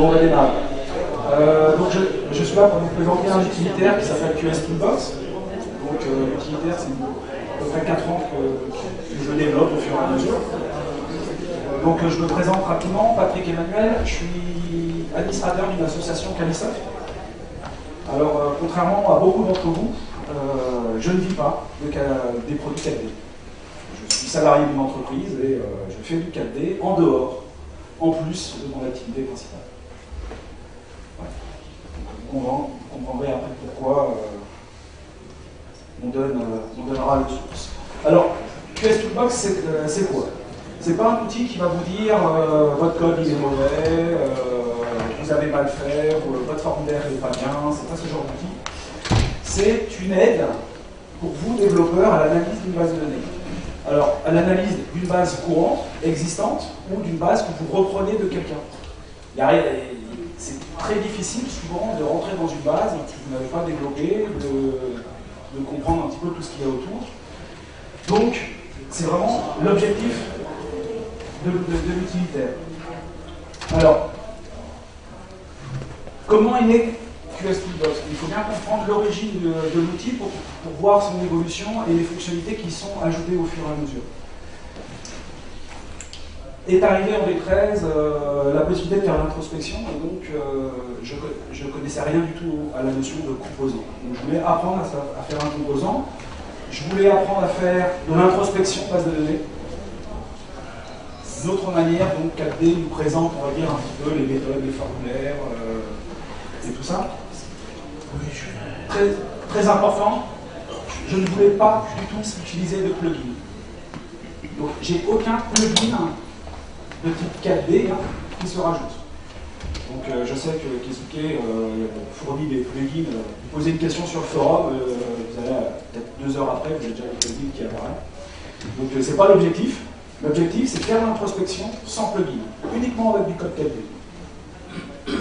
Bon, on va démarrer. Donc je suis là pour vous présenter un utilitaire qui s'appelle QS Toolbox. Donc l'utilitaire, c'est à peu près 4 ans que je développe au fur et à mesure. Donc je me présente rapidement, Patrick Emmanuel, je suis administrateur d'une association Calisoft. Alors contrairement à beaucoup d'entre vous, je ne vis pas des produits 4D. Je suis salarié d'une entreprise et je fais du 4D en dehors, en plus de mon activité principale. Ouais. Vous comprendrez après pourquoi on donnera les sources. Alors, QS Toolbox, c'est quoi? C'est pas un outil qui va vous dire votre code il est mauvais, vous avez mal fait, votre formulaire n'est pas bien, c'est pas ce genre d'outil. C'est une aide pour vous, développeurs, à l'analyse d'une base de données. Alors, à l'analyse d'une base courante, existante, ou d'une base que vous reprenez de quelqu'un. C'est très difficile souvent de rentrer dans une base que vous n'avez pas développée, de comprendre un petit peu tout ce qu'il y a autour. Donc, c'est vraiment l'objectif de l'utilitaire. Alors, comment est né QS Toolbox? Il faut bien comprendre l'origine de l'outil pour voir son évolution et les fonctionnalités qui sont ajoutées au fur et à mesure. Est arrivé en V13 la possibilité de faire l'introspection, et donc je ne connaissais rien du tout à la notion de composant. Donc je voulais apprendre à faire un composant, je voulais apprendre à faire de l'introspection base de données. D'autres manières, donc 4D nous présente, on va dire, un petit peu les méthodes, les formulaires, et tout ça. Très, très important, je ne voulais pas du tout utiliser de plugin. Donc j'ai aucun plugin de type 4D qui se rajoute. Donc je sais que Keisuke fournit des plugins. Vous posez une question sur le forum, vous allez peut-être 2 heures après, vous avez déjà le plugin qui apparaît. Donc c'est pas l'objectif. L'objectif, c'est de faire l'introspection sans plugin, uniquement avec du code 4D.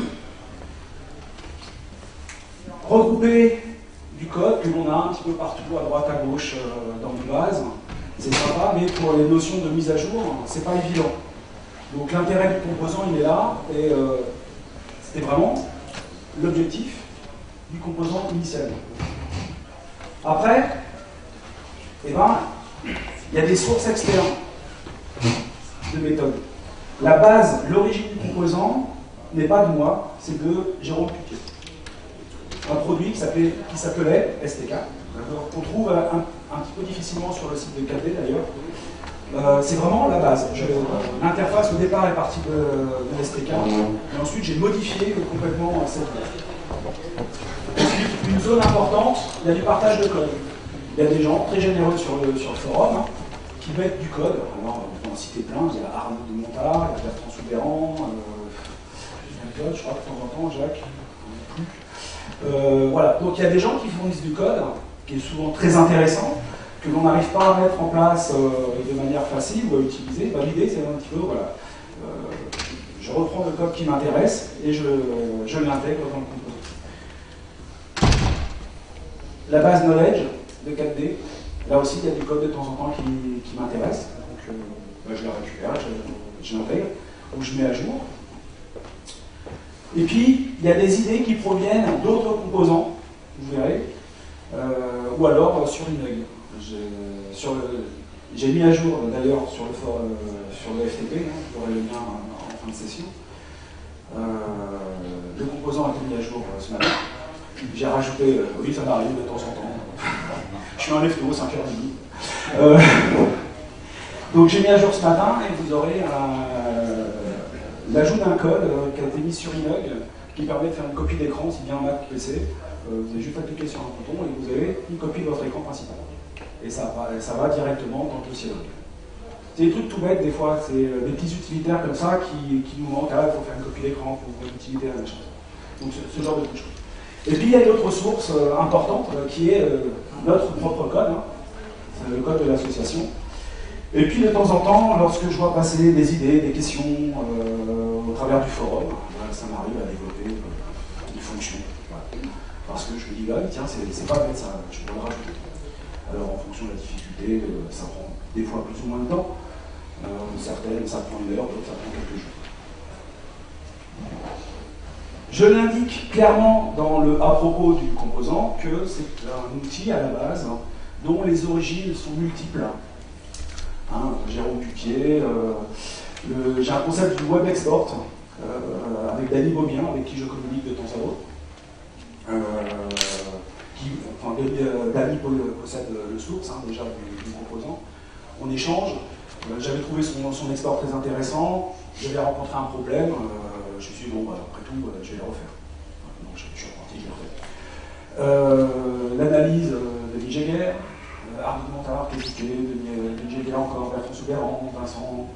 Regrouper du code que l'on a un petit peu partout, à droite, à gauche, dans nos bases, c'est sympa, mais pour les notions de mise à jour, c'est pas évident. Donc l'intérêt du composant, il est là, et c'était vraiment l'objectif du composant initial. Après, eh ben, il y a des sources externes de méthode. La base, l'origine du composant, n'est pas de moi, c'est de Jérôme Puquet. Un produit qui s'appelait STK, qu'on trouve un petit peu difficilement sur le site de 4D d'ailleurs. C'est vraiment la base. L'interface au départ est partie de STK, et ensuite j'ai modifié complètement cette base. Ensuite, une zone importante, il y a du partage de code. Il y a des gens très généreux sur le forum qui mettent du code. Alors, on peut en citer plein, il y a Arnaud de Montard, il y a Bertrand Soubéran, je crois que de temps en temps, Jacques, voilà, donc il y a des gens qui fournissent du code, qui est souvent très intéressant, que l'on n'arrive pas à mettre en place de manière facile ou à utiliser. Ben, l'idée, c'est un petit peu, voilà, je reprends le code qui m'intéresse et je l'intègre dans le composant. La base knowledge de 4D, là aussi, il y a du code de temps en temps qui m'intéresse, donc ben, je le récupère, je l'intègre, ou je mets à jour. Et puis, il y a des idées qui proviennent d'autres composants, vous verrez, ou alors sur une règle. J'ai mis à jour, d'ailleurs, sur le FTP, vous aurez le lien en fin de session. Le composant a été mis à jour ce matin. J'ai rajouté, oui, ça m'arrive de temps en temps. Je suis un lefto, 5h30. Donc j'ai mis à jour ce matin et vous aurez l'ajout d'un code qui a été mis sur Inug qui permet de faire une copie d'écran, si bien Mac ou PC. Vous avez juste à cliquer sur un bouton et vous avez une copie de votre écran principal. Et ça va directement dans le dossier log. C'est des trucs tout bêtes, des fois, c'est des petits utilitaires comme ça qui nous manquent. Ah, il faut faire une copie d'écran, il faut utiliser la machin. Donc ce genre de choses. Et puis il y a d'autres sources importantes qui est notre propre code, c'est le code de l'association. Et puis de temps en temps, lorsque je vois passer des idées, des questions au travers du forum, ça m'arrive à développer une fonction. Voilà. Parce que je me dis, là, tiens, c'est pas bête ça, je pourrais le rajouter. Alors en fonction de la difficulté, ça prend des fois plus ou moins de temps. Certaines, ça prend 1 heure, d'autres, ça prend quelques jours. Je l'indique clairement dans le à propos du composant que c'est un outil à la base dont les origines sont multiples. Hein, Jérôme Pupier, j'ai un concept du web export avec Dany Beaubien, avec qui je communique de temps à autre. Dany possède le source déjà du composant. On échange. J'avais trouvé son export très intéressant. J'avais rencontré un problème. Je me suis dit, bon, après tout, je vais le refaire. Donc je suis reparti, je l'ai refait. L'analyse de Denis Jäger, Arnaud Montard, qui est cité, Denis Jäger encore, Bertrand Souberan, Vincent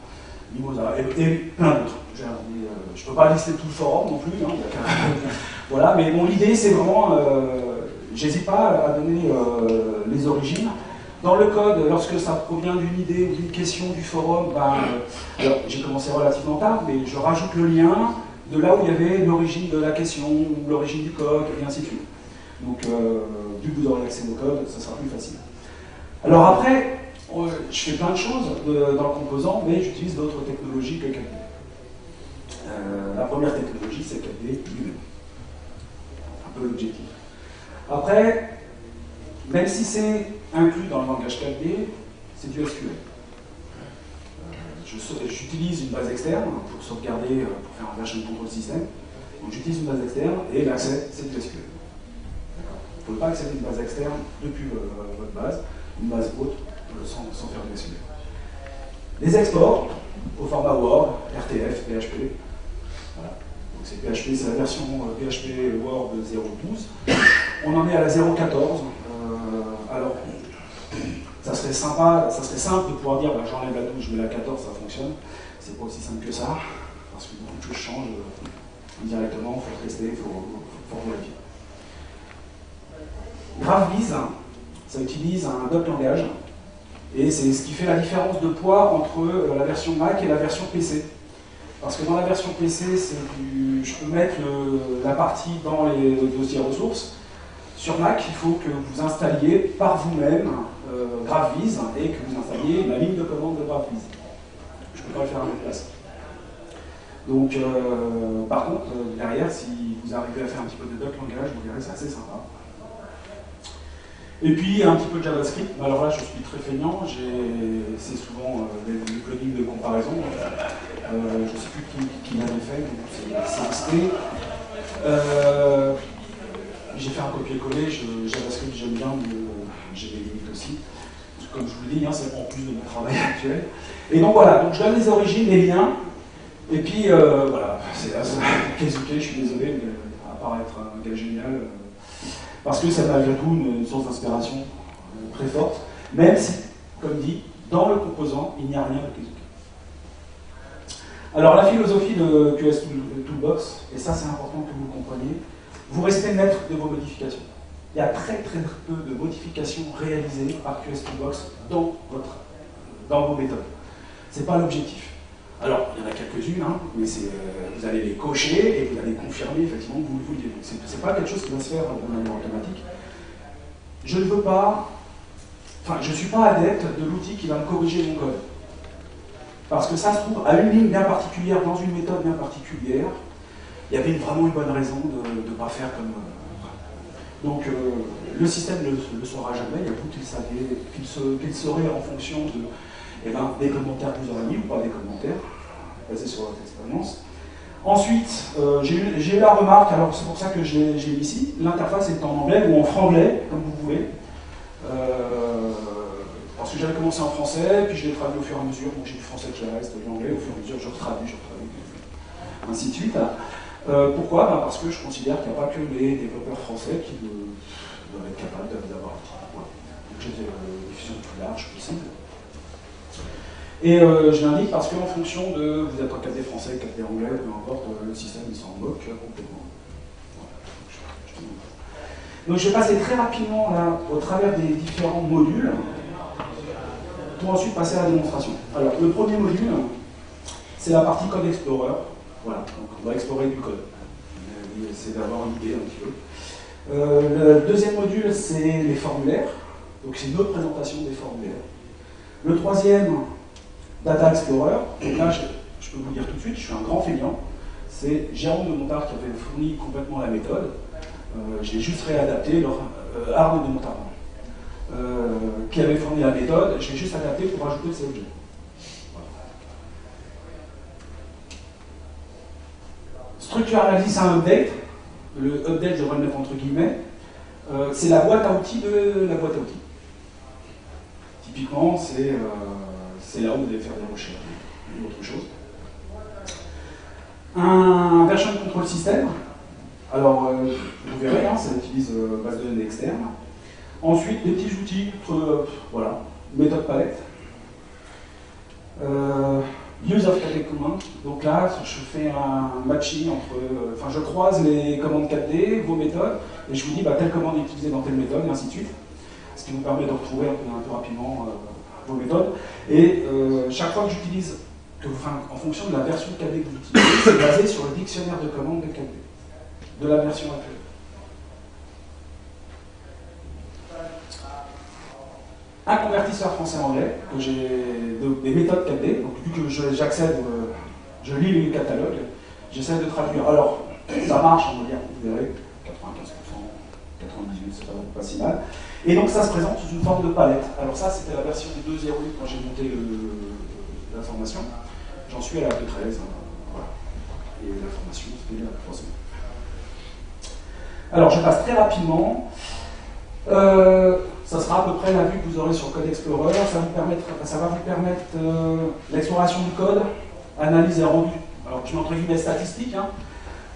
Mimosa, et plein d'autres. Je ne peux pas lister tout le forum non plus. Hein, voilà, mais bon, l'idée, c'est vraiment. J'hésite pas à donner les origines. Dans le code, lorsque ça provient d'une idée ou d'une question du forum, alors j'ai commencé relativement tard, mais je rajoute le lien de là où il y avait l'origine de la question, ou l'origine du code, et ainsi de suite. Donc, vu que vous aurez accès au code, ça sera plus facile. Alors après, je fais plein de choses dans le composant, mais j'utilise d'autres technologies que 4D. La première technologie, c'est 4D lui-même. Un peu l'objectif. Après, même si c'est inclus dans le langage 4D, c'est du SQL. J'utilise une base externe pour sauvegarder, pour faire un version control system. Donc j'utilise une base externe et l'accès, c'est du SQL. Vous ne pouvez pas accéder à une base externe depuis votre base, une base haute, sans faire du SQL. Les exports au format Word, RTF, PHP. Voilà. Donc c'est PHP, c'est la version PHP Word 0.12. On en est à la 0.14. Alors, ça serait simple de pouvoir dire j'enlève la 12, je mets la 14, ça fonctionne. C'est pas aussi simple que ça, parce que beaucoup de choses changent directement, il faut tester, il faut vérifier. GraphViz, ça utilise un doc langage, et c'est ce qui fait la différence de poids entre la version Mac et la version PC. Parce que dans la version PC, je peux mettre la partie dans les dossiers ressources. Sur Mac, il faut que vous installiez par vous-même GraphViz et que vous installiez la ligne de commande de GraphViz. Je ne peux pas le faire à votre place. Donc, par contre, derrière, si vous arrivez à faire un petit peu de doc langage, vous verrez que c'est assez sympa. Et puis, un petit peu de JavaScript. Alors là, je suis très feignant. C'est souvent des plugins de comparaison. Je ne sais plus qui l'avait fait, mais c'est inscrit. J'ai fait un copier-coller, JavaScript j'aime bien, mais j'ai des limites aussi. Comme je vous le dis, c'est en plus de mon travail actuel. Et donc voilà, donc je donne les origines, les liens, et puis voilà, c'est là, Keisuke, je suis désolé, mais à part être un gars génial, parce que c'est malgré tout une source d'inspiration très forte, même si, comme dit, dans le composant, il n'y a rien de Keisuke. Alors la philosophie de QS Toolbox, et ça c'est important que vous le compreniez, vous restez maître de vos modifications. Il y a très très peu de modifications réalisées par QS Toolbox dans vos méthodes. Ce n'est pas l'objectif. Alors, il y en a quelques-unes, mais vous allez les cocher et vous allez confirmer effectivement que vous le vouliez. Ce n'est pas quelque chose qui va se faire de manière automatique. Je ne veux pas... Enfin, je ne suis pas adepte de l'outil qui va me corriger mon code. Parce que ça se trouve à une ligne bien particulière, dans une méthode bien particulière, il y avait vraiment une bonne raison de ne pas faire comme... Donc le système ne le saura jamais, il y a vous qui le saviez, qu'il serait en fonction de, des commentaires que vous aurez mis ou pas des commentaires, basés sur votre expérience. Ensuite, j'ai eu la remarque, alors c'est pour ça que je l'ai mis ici, l'interface est en anglais ou en franglais, comme vous voulez. Parce que j'avais commencé en français, puis je l'ai traduit au fur et à mesure, donc j'ai du français qui reste, de l'anglais, au fur et à mesure je retraduis, ainsi de suite. Pourquoi Parce que je considère qu'il n'y a pas que les développeurs français qui doivent être capables d'avoir un petit peu. Voilà. Donc j'ai une diffusion plus large possible. Et je l'indique parce qu'en fonction de vous êtes en 4D français, 4D anglais, peu importe, le système il s'en moque complètement. Voilà. Donc je vais passer très rapidement là, au travers des différents modules pour ensuite passer à la démonstration. Alors le premier module, c'est la partie Code Explorer. Voilà, donc on va explorer du code. C'est d'avoir une idée un petit peu. Le deuxième module, c'est les formulaires. Donc c'est une autre présentation des formulaires. Le troisième, Data Explorer. Donc là, je peux vous dire tout de suite, je suis un grand feignant. c'est Jérôme de Montard qui avait fourni complètement la méthode. J'ai juste réadapté, Arnaud de Montard, qui avait fourni la méthode, j'ai juste adapté pour rajouter ces objets. Structure analysis, c'est un update. Le update, je devrais le mettre entre guillemets. C'est la boîte à outils de la boîte à outils. Typiquement, c'est là où vous allez faire des recherches ou autre chose. Un version de contrôle système. Alors, vous verrez, hein, ça utilise base de données externe. Ensuite, des petits outils, voilà, méthode palette. Use of Cadec Command. Donc là, je fais un matching entre. Enfin, je croise les commandes 4D, vos méthodes, et je vous dis telle commande est utilisée dans telle méthode, et ainsi de suite. Ce qui vous permet de retrouver un peu rapidement vos méthodes. Et chaque fois que j'utilise, en fonction de la version 4D que vous utilisez, c'est basé sur le dictionnaire de commandes de 4D, de la version actuelle. Un convertisseur français-anglais, que j'ai des méthodes 4D, donc vu que j'accède, je lis les catalogues, j'essaie de traduire. Alors, ça marche, on va dire, vous verrez, 95%, 98%, c'est pas si mal. Et donc ça se présente sous une forme de palette. Alors ça, c'était la version 2.0 quand j'ai monté la formation. J'en suis à la 2.13, voilà. Et la formation, c'était la 3 semaines. Alors, je passe très rapidement. Ça sera à peu près la vue que vous aurez sur Code Explorer. Ça va vous permettre l'exploration du code, analyse et rendu. Alors, je mets entre guillemets statistique. Hein.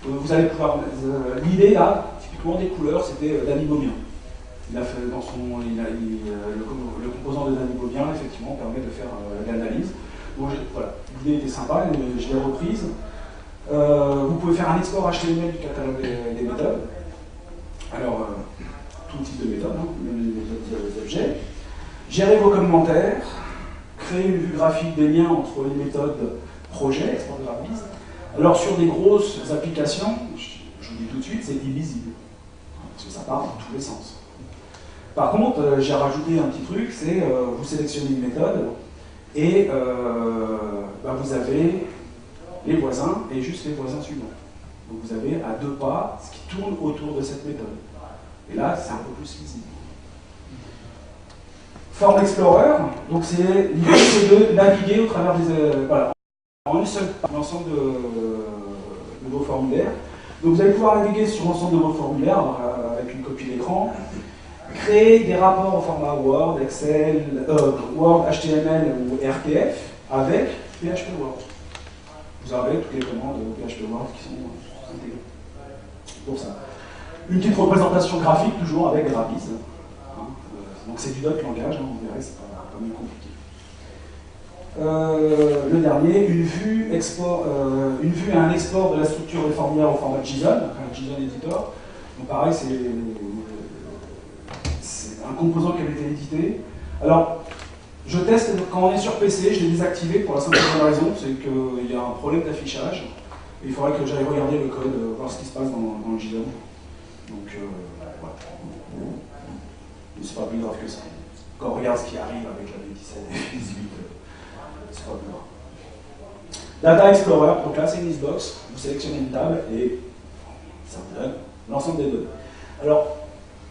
Vous allez pouvoir. L'idée là, typiquement des couleurs, c'était Danny Bobien. Il a fait dans le composant de Danny Bobien, effectivement, permet de faire l'analyse. Donc voilà, l'idée était sympa, je l'ai reprise. Vous pouvez faire un export HTML du catalogue des méthodes. Alors, tout type de méthode, hein, même les méthodes des objets. Gérer vos commentaires, créer une vue graphique des liens entre les méthodes projet, export de graphisme. Alors sur des grosses applications, je vous dis tout de suite, c'est illisible, parce que ça part dans tous les sens. Par contre, j'ai rajouté un petit truc, c'est vous sélectionnez une méthode, et vous avez les voisins, et juste les voisins suivants. Donc vous avez à 2 pas ce qui tourne autour de cette méthode. Et là, c'est un peu plus lisible. Form Explorer, donc l'idée c'est de naviguer au travers des... voilà, en une seule l'ensemble de vos formulaires. Donc vous allez pouvoir naviguer sur l'ensemble de vos formulaires avec une copie d'écran, créer des rapports au format Word, Excel, Word, HTML ou RTF avec PHP Word. Vous avez toutes les commandes PHP Word qui sont intégrées pour ça. Une petite représentation graphique, toujours avec Graviz. Hein, donc c'est du doc langage, hein, vous verrez, c'est pas mieux compliqué. Le dernier, une vue et un export de la structure des formulaires au format JSON, un JSON Editor. Donc pareil, c'est un composant qui avait été édité. Alors, je teste, quand on est sur PC, je l'ai désactivé pour la simple raison, c'est qu'il y a un problème d'affichage. Il faudrait que j'aille regarder le code, voir ce qui se passe dans le JSON. Donc, voilà. Mais c'est pas plus grave que ça. Quand on regarde ce qui arrive avec la V17 et V18, c'est pas plus grave. Data Explorer, donc là c'est une listbox, vous sélectionnez une table et ça vous donne l'ensemble des données. Alors,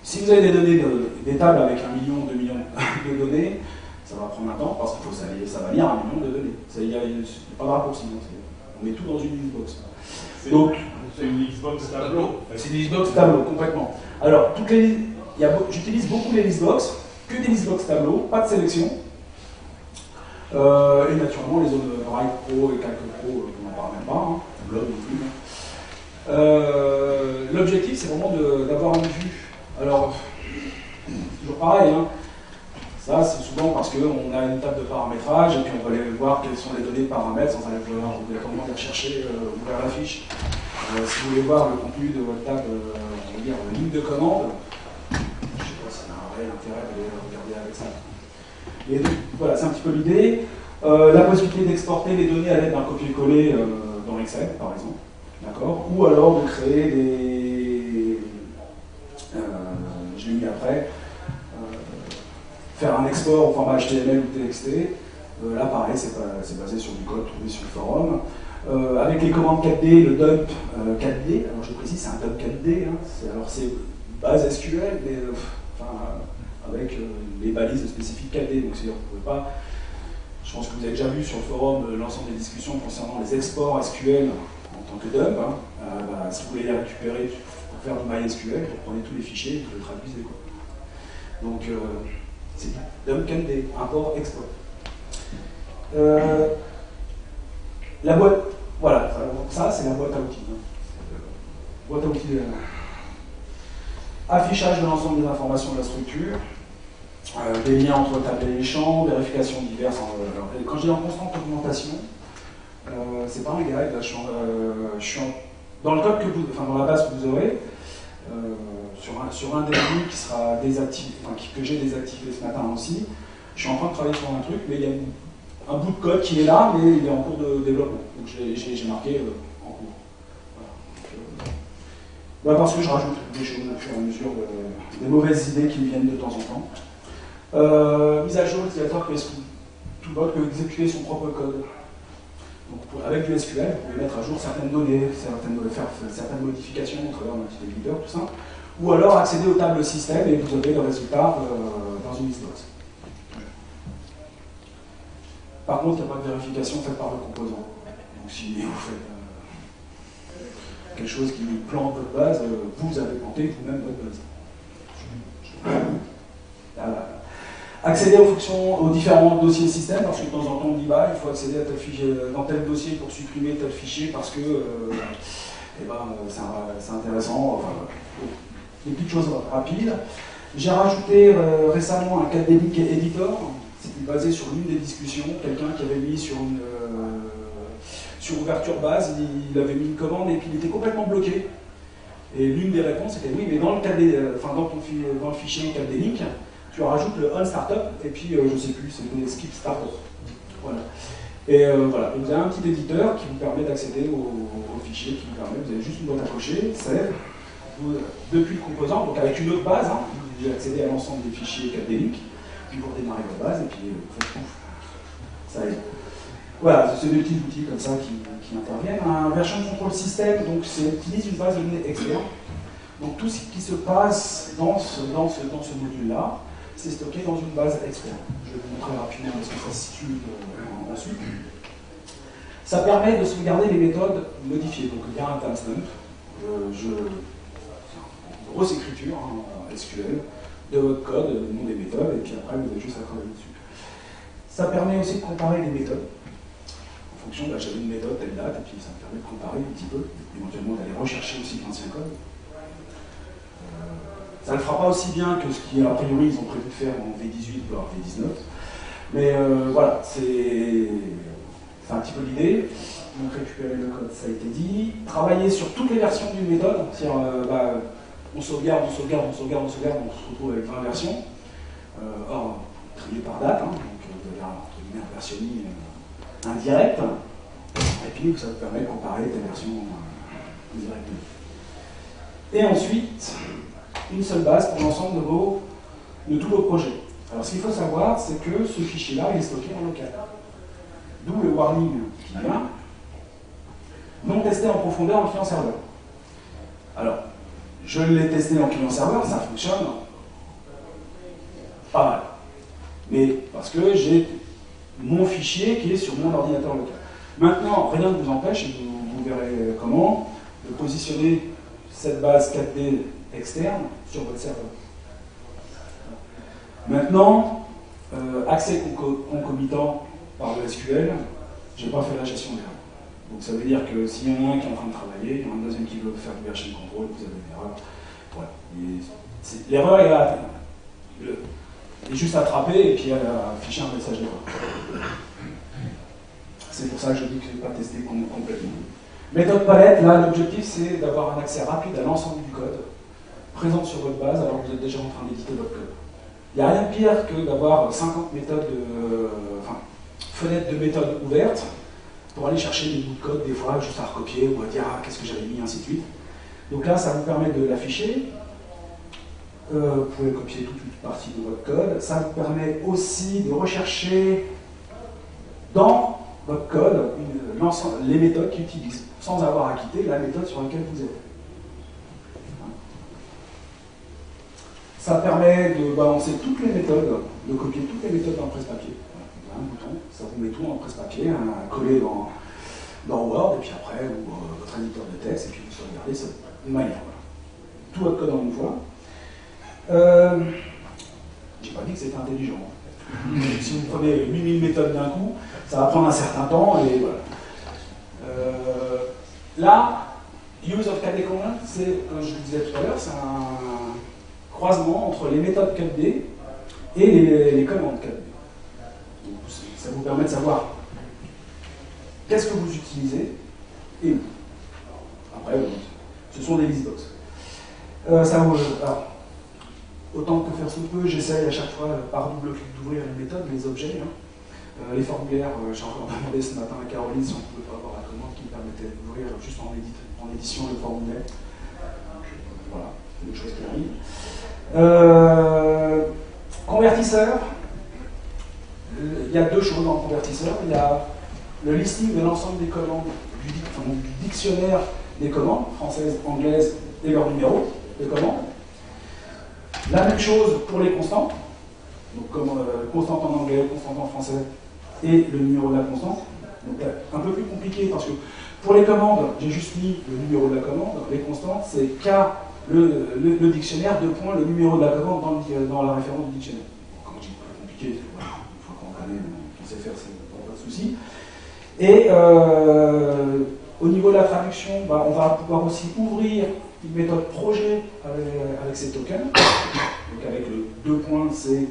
si vous avez des données, des tables avec 1 million, 2 millions de données, ça va prendre un temps parce qu'il faut ça va lire 1 million de données. Il n'y a pas de raccourci, on met tout dans une listbox. Donc, c'est une Xbox tableau. C'est une Xbox tableau, complètement. Alors, j'utilise beaucoup les listbox, que des listbox tableau, pas de sélection. Et naturellement, les zones Write Pro et Calc Pro, on n'en parle même pas, hein. Blob non plus. L'objectif, c'est vraiment d'avoir une vue. Alors, toujours pareil, hein. Ça, c'est souvent parce qu'on a une table de paramétrage et puis on va aller voir quelles sont les données de paramètres sans aller obligatoirement les rechercher ouvrir la fiche. Si vous voulez voir le contenu de votre table, on va dire ligne de commande, je ne sais pas s'il y a un réel intérêt de regarder avec ça. Et donc, voilà, c'est un petit peu l'idée. La possibilité d'exporter les données à l'aide d'un copier-coller dans Excel, par exemple. D'accord. Ou alors de créer des... je l'ai mis après. Faire un export au format HTML ou TXT, Là, pareil, c'est basé sur du code trouvé sur le forum. Avec les commandes 4D, le dump 4D, alors je précise, c'est un dump 4D, hein, alors c'est base SQL, mais avec les balises spécifiques 4D, donc c'est-à-dire vous pouvez pas, je pense que vous avez déjà vu sur le forum l'ensemble des discussions concernant les exports SQL en tant que dump, hein, si vous voulez les récupérer pour faire du MySQL, vous prenez tous les fichiers et vous les traduisez, quoi. Donc c'est dump 4D, import-export. La boîte, voilà, ça c'est la boîte à outils. Hein. Boîte à outils. Affichage de l'ensemble des informations de la structure, des liens entre tables et les champs, vérification diverses. Quand je dis en constante augmentation, c'est pas un guide, là, je suis dans le code que vous, dans la base que vous aurez, sur un des lignes qui sera désactivé, que j'ai désactivé ce matin aussi. Je suis en train de travailler sur un truc, mais il y a un bout de code qui est là, mais il est en cours de développement. Donc j'ai marqué en cours. Voilà. Parce que je rajoute des choses au fur et à mesure, des mauvaises idées qui me viennent de temps en temps. Mise à jour, l'utilisateur peut exécuter son propre code. Donc avec du SQL, vous pouvez mettre à jour certaines données, faire certaines modifications au travers d'un petit éditeur, tout ça. Ou alors accéder aux tables système et vous avez le résultat dans une listbox. Par contre, il n'y a pas de vérification faite par le composant. Donc si vous faites quelque chose qui plante votre base, vous avez planté vous-même votre base. Accéder aux différents dossiers système, parce que de temps en temps on dit il faut accéder à tel fichier, dans tel dossier pour supprimer tel fichier parce que c'est intéressant. Enfin, des petites choses rapides. J'ai rajouté récemment un Cademic Editor. C'était basé sur l'une des discussions, quelqu'un qui avait mis sur ouverture base, il avait mis une commande et puis il était complètement bloqué. Et l'une des réponses était oui, mais dans le fichier Cademic, tu rajoutes le on startup et puis je sais plus, c'est skip startup. Voilà. Et voilà, vous avez un petit éditeur qui vous permet d'accéder au fichier, qui vous permet, vous avez juste une boîte à cocher, save, depuis le composant, donc avec une autre base, hein, vous pouvez accéder à l'ensemble des fichiers Cademic. Puis pour démarrer votre base, et puis vous faites pouf, ça aide. Voilà, c'est des petits outils comme ça qui interviennent. Un version control system, donc utilise une base de données externe. Donc tout ce qui se passe dans ce module-là, c'est stocké dans une base externe. Je vais vous montrer rapidement où est-ce que ça se situe ensuite. Ça permet de sauvegarder les méthodes modifiées. Donc il y a un timestamp, grosse écriture, SQL, de votre code, le nom des méthodes, et puis après vous avez juste à travailler dessus. Ça permet aussi de comparer les méthodes, en fonction de j'avais une méthode, telle date, et puis ça me permet de comparer un petit peu, éventuellement d'aller rechercher aussi l'ancien code. Ça ne le fera pas aussi bien que ce qui, a priori, ils ont prévu de faire en V18 ou en V19, mais voilà, c'est un petit peu l'idée. Donc récupérer le code, ça a été dit. Travailler sur toutes les versions d'une méthode, c'est-à-dire on sauvegarde, on se retrouve avec 20 versions. Or, trié par date, donc vous avez un versionning indirect, et puis ça vous permet de comparer des versions directement. Et ensuite, une seule base pour l'ensemble de tous vos projets. Alors ce qu'il faut savoir, c'est que ce fichier-là est stocké en local. D'où le warning qui vient, non testé en profondeur en client-serveur. Alors, je l'ai testé en client-serveur, ça fonctionne pas mal. Mais parce que j'ai mon fichier qui est sur mon ordinateur local. Maintenant, rien ne vous empêche, et vous verrez comment, de positionner cette base 4D externe sur votre serveur. Maintenant, accès concomitant par le SQL, je n'ai pas fait la gestion d'erreur. Donc ça veut dire que s'il y en a un qui est en train de travailler, il y en a un deuxième qui veut faire du version control, vous avez une erreur. Voilà. L'erreur est là. Elle est juste attrapée et puis elle a affiché un message d'erreur. C'est pour ça que je dis que je n'ai pas testé complètement. Méthode palette, là l'objectif c'est d'avoir un accès rapide à l'ensemble du code présent sur votre base alors que vous êtes déjà en train d'éditer votre code. Il n'y a rien de pire que d'avoir 50 méthodes fenêtres de méthodes ouvertes pour aller chercher des bouts de code, des fois juste à recopier ou à dire qu'est-ce que j'avais mis, ainsi de suite. Donc là, ça vous permet de l'afficher. Vous pouvez copier toute une partie de votre code. Ça vous permet aussi de rechercher dans votre code les méthodes qu'ils utilisent, sans avoir à quitter la méthode sur laquelle vous êtes. Ça permet de balancer toutes les méthodes, de copier toutes les méthodes dans le presse-papier. Voilà, un bouton, ça vous met tout dans le presse-papier, collé dans Word, et puis après, ou votre éditeur de texte, et puis vous sauvegardez ça de manière. Voilà. Tout votre code en une fois. J'ai pas dit que c'était intelligent. Si vous prenez 8000 méthodes d'un coup, ça va prendre un certain temps, et voilà. Là, use of KD command, c'est, comme je le disais tout à l'heure, c'est un croisement entre les méthodes 4D et les commandes 4D. Donc, ça vous permet de savoir qu'est-ce que vous utilisez et où. Après, ce sont des listbox. Alors, autant que faire se peut, j'essaye à chaque fois par double clic d'ouvrir les méthodes, les objets. Les formulaires, j'ai encore demandé ce matin à Caroline si on ne pouvait pas avoir la commande qui me permettait d'ouvrir juste en édition le formulaire. Voilà, c'est des choses qui arrivent. Convertisseur, il y a deux choses dans le convertisseur. Il y a le listing de l'ensemble des commandes du dictionnaire des commandes, françaises, anglaises et leur numéro de commande. La même chose pour les constantes, donc comme constante en anglais, constante en français et le numéro de la constante. Donc un peu plus compliqué parce que pour les commandes, j'ai juste mis le numéro de la commande. Les constantes, c'est K, le dictionnaire, deux points, le numéro de la commande dans la référence du dictionnaire. Quand je dis plus compliqué, une fois qu'on connaît, on sait faire, c'est pas de souci. Et au niveau de la traduction, on va pouvoir aussi ouvrir une méthode projet avec ces tokens. Donc avec le deux points, c'est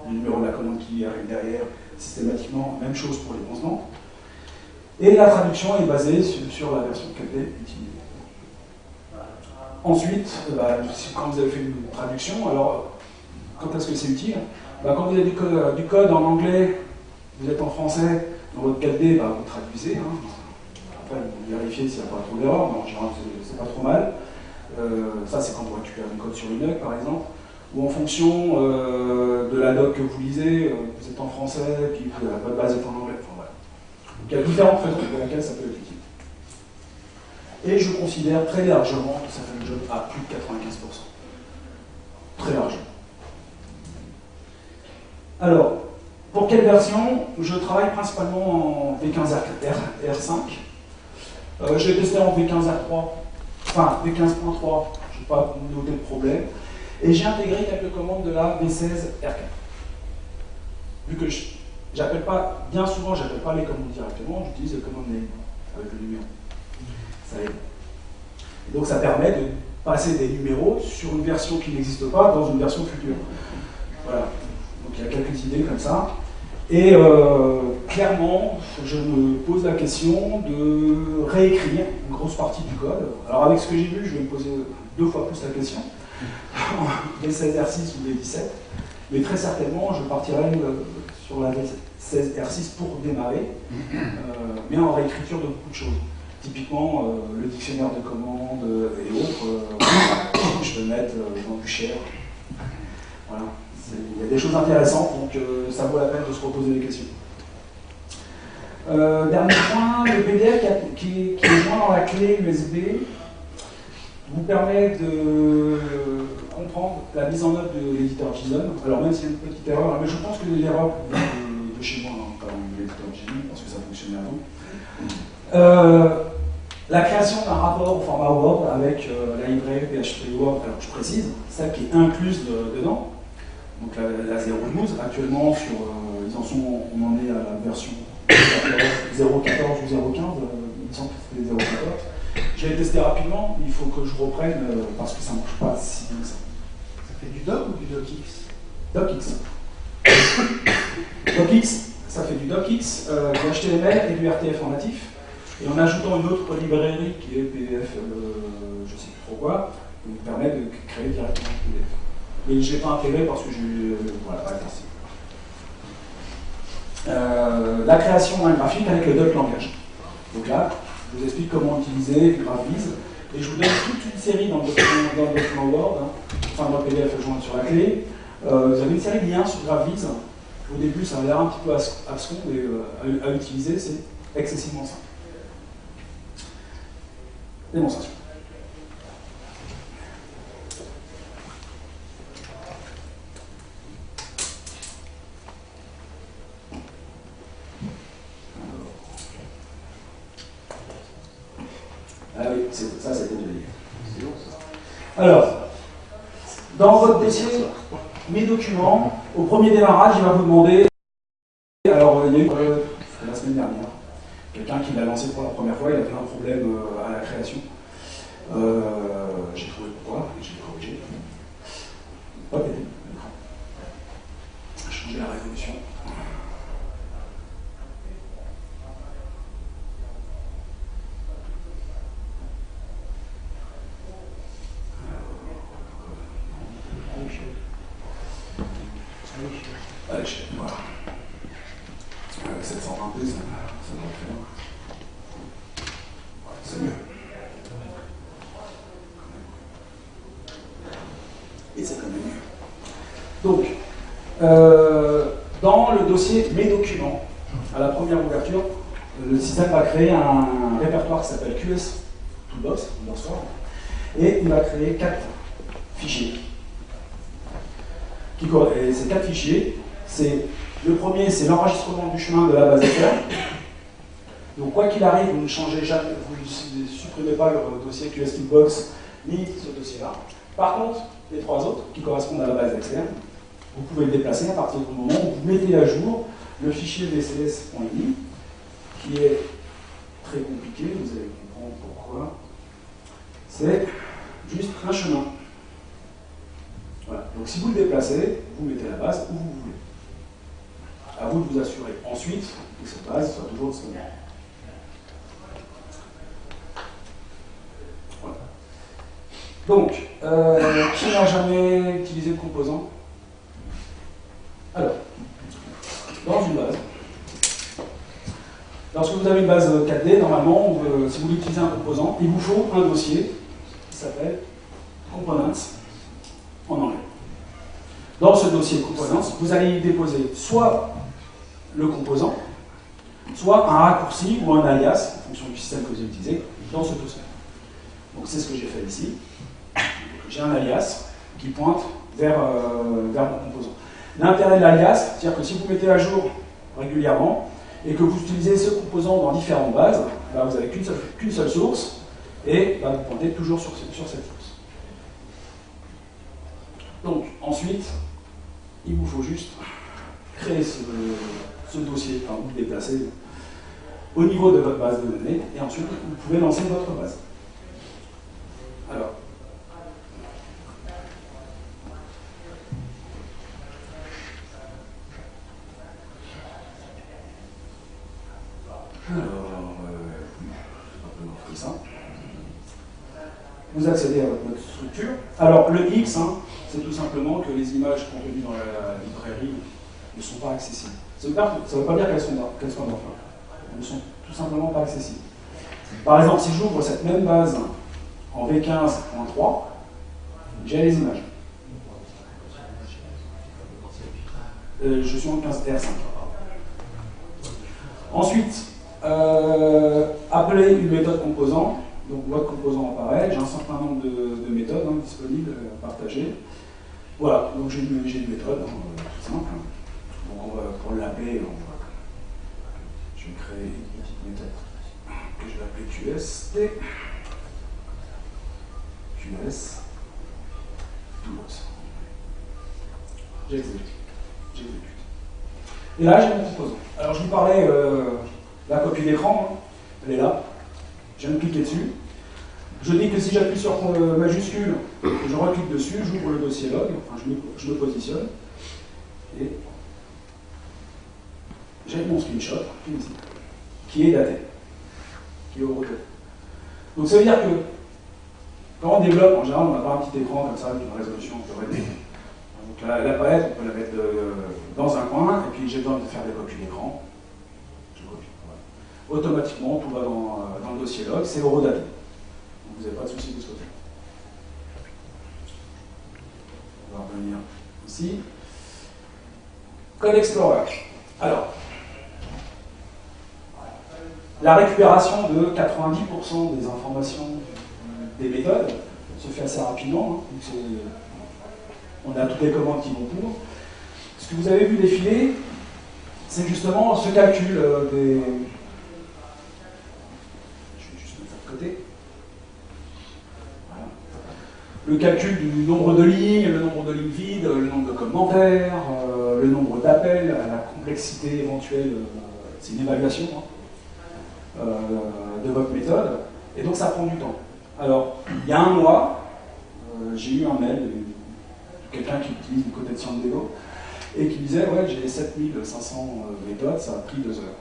le numéro de la commande qui arrive derrière, systématiquement, même chose pour les constantes. Et la traduction est basée sur la version 4D utilisée. Ensuite, quand vous avez fait une traduction, alors quand est-ce que c'est utile? Quand vous avez du code en anglais, vous êtes en français, dans votre 4D, vous traduisez. Après, vous vérifiez s'il n'y a pas trop d'erreurs, mais en général, c'est pas trop mal. Ça, c'est quand vous récupérez du code sur une doc, par exemple. Ou en fonction de la doc que vous lisez, vous êtes en français, puis votre base est en anglais. Enfin, voilà. Donc, il y a différentes raisons pour lesquelles ça peut être utile. Et je considère très largement que ça fait le job à plus de 95%. Très largement. Alors, pour quelle version? Je travaille principalement en V15R5. J'ai testé en V15R3, enfin V15.3, je n'ai pas noté de problème. Et j'ai intégré quelques commandes de la V16R4. Vu que j'appelle pas, bien souvent, j'appelle pas les commandes directement, j'utilise le command name avec le numéro. Ça aide. Et donc ça permet de passer des numéros sur une version qui n'existe pas dans une version future. Voilà. Donc il y a quelques idées comme ça. Et clairement, je me pose la question de réécrire une grosse partie du code. Alors avec ce que j'ai vu, je vais me poser 2 fois plus la question. V16R6 ou V17. Mais très certainement, je partirai sur la V16R6 pour démarrer, mais en réécriture de beaucoup de choses. Typiquement, le dictionnaire de commandes et autres, je peux mettre dans du share. Voilà. Il y a des choses intéressantes, donc ça vaut la peine de se reposer des questions. Dernier point, le PDF qui est joint dans la clé USB vous permet de comprendre la mise en œuvre de l'éditeur JSON. Alors même s'il y a une petite erreur, mais je pense que l'erreur de chez moi, pas dans l'éditeur JSON, parce que ça fonctionnait avant. La création d'un rapport au format Word avec la librairie PHP Word, alors je précise, celle qui est incluse dedans. Donc la 0.12, actuellement, on en est à la version 0.14 ou 0.15, il me semble que c'était 0.14. Je l'ai testé rapidement, il faut que je reprenne parce que ça ne marche pas si bien que ça. Ça fait du doc ou du docx? Docx. Docx, ça fait du docx, du HTML et du RTF en natif. Et en ajoutant une autre librairie qui est PDF, je ne sais plus trop quoi, qui nous permet de créer directement le PDF. Mais je ne l'ai pas intégré parce que voilà, pas intéressé. La création d'un graphique avec le doc langage. Donc là, je vous explique comment utiliser Graphviz. Et je vous donne toute une série dans le document Word, enfin dans le PDF joint sur la clé. Vous avez une série de liens sur Graphviz Au début, ça a l'air un petit peu abscon, mais à utiliser, c'est excessivement simple. Démonstration. Ah oui, ça c'était bien dit. Alors, dans votre dossier, mes documents, au premier démarrage, il va vous demander. Alors, il y a eu la semaine dernière, quelqu'un qui l'a lancé pour la première fois, il a eu un problème à la création. J'ai trouvé pourquoi, et j'ai corrigé. Pas pété. Changer la résolution. Allez, voilà. 720p, ça doit faire. C'est mieux. Et c'est quand même mieux. Donc, dans le dossier Mes documents, à la première ouverture, le système va créer un répertoire qui s'appelle QS Toolbox, et il va créer 4 fichiers. Et ces 4 fichiers, le premier, c'est l'enregistrement du chemin de la base SQL. Donc, quoi qu'il arrive, vous ne changez jamais, vous ne supprimez pas le dossier QS Toolbox ni ce dossier-là. Par contre, les 3 autres, qui correspondent à la base XML, vous pouvez le déplacer à partir du moment où vous mettez à jour le fichier vcs.ini, qui est très compliqué, vous allez comprendre pourquoi. C'est juste un chemin. Voilà. Donc si vous le déplacez, vous mettez la base où vous voulez. À vous de vous assurer ensuite que cette base soit toujours disponible. Voilà. Donc, qui n'a jamais utilisé de composant? Alors, dans une base, lorsque vous avez une base 4D, normalement, si vous voulez utiliser un composant, il vous faut un dossier qui s'appelle Components en anglais. Dans ce dossier Components, vous allez y déposer soit le composant, soit un raccourci ou un alias, en fonction du système que vous utilisez, dans ce dossier. Donc c'est ce que j'ai fait ici. J'ai un alias qui pointe vers mon composant. L'intérêt de l'alias, c'est-à-dire que si vous mettez à jour régulièrement et que vous utilisez ce composant dans différentes bases, bah vous n'avez qu'une seule source et bah vous pointez toujours sur cette source. Donc ensuite, il vous faut juste créer ce dossier, enfin vous le déplacer au niveau de votre base de données et ensuite vous pouvez lancer votre base. Alors, comme ça. Vous accédez à votre structure. Alors, le X, c'est tout simplement que les images contenues dans la librairie ne sont pas accessibles. Ça ne veut pas dire qu'elles sont d'enfants. Elles ne sont tout simplement pas accessibles. Par exemple, si j'ouvre cette même base en V15.3, j'ai les images. Je suis en 15R5. Ensuite, appeler une méthode composant. Donc votre composant apparaît, j'ai un certain nombre de méthodes disponibles, partagées. Voilà, donc j'ai une méthode toute simple. Donc pour l'appeler, je vais créer une petite méthode que je vais appeler QST. QS Tools. J'exécute. Et là, j'ai mon composant. Alors je vous parlais de la copie d'écran, elle est là. Je viens de cliquer dessus. Je dis que si j'appuie sur majuscule, je reclique dessus, j'ouvre le dossier log, enfin je me positionne, et j'ai mon screenshot, qui est daté, qui est horodaté. Donc ça veut dire que quand on développe, en général, on n'a pas un petit écran comme ça, avec une résolution théorique. Donc la palette, on peut la mettre dans un coin, et puis j'ai besoin de faire des copies d'écran. Je copie. Voilà. Automatiquement, tout va dans le dossier log, c'est horodaté. Donc vous n'avez pas de souci de ce côté. On va revenir ici. Code Explorer. Alors, la récupération de 90% des informations des méthodes se fait assez rapidement. Hein. On a toutes les commandes qui vont pour. Ce que vous avez vu défiler, c'est justement ce calcul des... Je vais juste mettre ça de côté. Voilà. Le calcul du nombre de lignes, le nombre de lignes vides, le nombre de commentaires, le nombre d'appels, la complexité éventuelle, c'est une évaluation de votre méthode, et donc ça prend du temps. Alors, il y a un mois, j'ai eu un mail de quelqu'un qui utilise du côté de Sciendelo, et qui disait, ouais, j'ai 7500 méthodes, ça a pris 2 heures.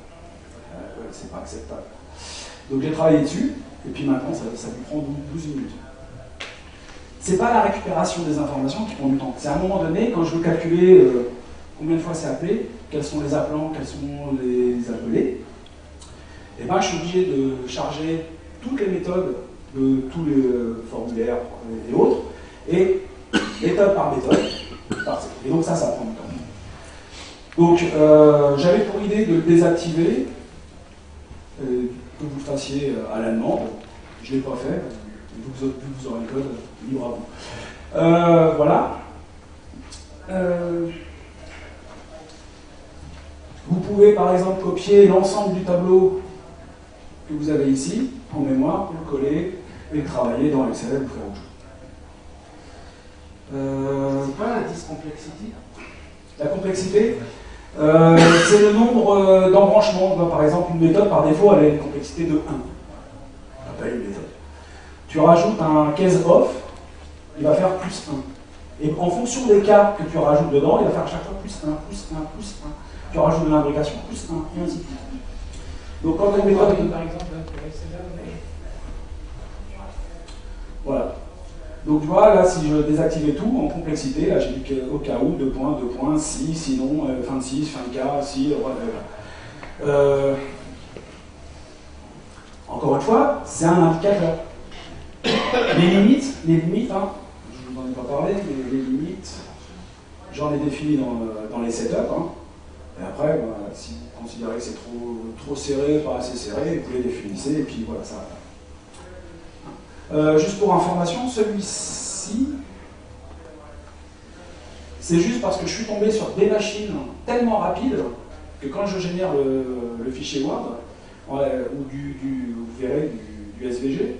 C'est pas acceptable. Donc j'ai travaillé dessus, et puis maintenant ça lui prend 12 minutes. C'est pas la récupération des informations qui prend du temps. C'est à un moment donné, quand je veux calculer combien de fois c'est appelé, quels sont les appelants, quels sont les appelés, et ben je suis obligé de charger toutes les méthodes de tous les formulaires et autres, et méthode par méthode. Et donc ça prend du temps. Donc j'avais pour idée de le désactiver, que vous le fassiez à la demande. Je ne l'ai pas fait, vous aurez le code, libre à vous. Voilà. Vous pouvez par exemple copier l'ensemble du tableau que vous avez ici, en mémoire, le coller et le travailler dans Excel ou faire autre chose. C'est quoi la complexity? La complexité, c'est le nombre d'embranchements. Par exemple, une méthode par défaut, elle a une complexité de 1. Ça s'appelle une méthode. Tu rajoutes un case off, il va faire plus 1. Et en fonction des cas que tu rajoutes dedans, il va faire à chaque fois plus 1, plus 1, plus 1. Tu rajoutes de l'imbrication, plus 1, et ainsi de suite. Donc quand une méthode... Par exemple, Voilà. Donc tu vois, là, si je désactivais tout en complexité, là j'ai dit qu'au cas où, 2 points, si, sinon, fin de 6, fin de cas, si, voilà. Encore une fois, c'est un indicateur. Les limites, hein, je ne vous en ai pas parlé, mais les limites, j'en ai défini dans les setups. Hein. Et après, bah, si vous considérez que c'est trop serré, pas assez serré, vous les définissez, et puis voilà, ça. Juste pour information, celui-ci, c'est juste parce que je suis tombé sur des machines tellement rapides que quand je génère le fichier Word, ou vous verrez du SVG,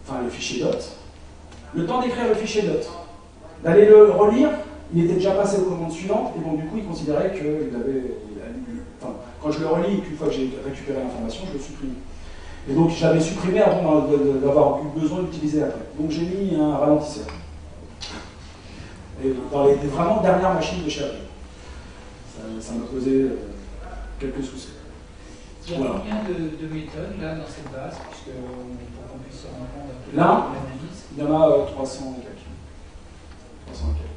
enfin le fichier DOT, le temps d'écrire le fichier DOT, d'aller le relire, il était déjà passé aux commandes suivantes, et donc du coup il considérait qu'il avait... Enfin, quand je le relis, et qu'une fois que j'ai récupéré l'information, je le supprime. Et donc j'avais supprimé avant d'avoir eu besoin d'utiliser après. Donc j'ai mis un ralentisseur. Et dans les vraiment dernières machines de chez Apple. Ça m'a posé quelques soucis. Il y a combien de méthodes là dans cette base, puisque pour qu'on puisse se rendre compte un peu là, de l'analyse? Il y en a 300 et quelques. 300 et quelques.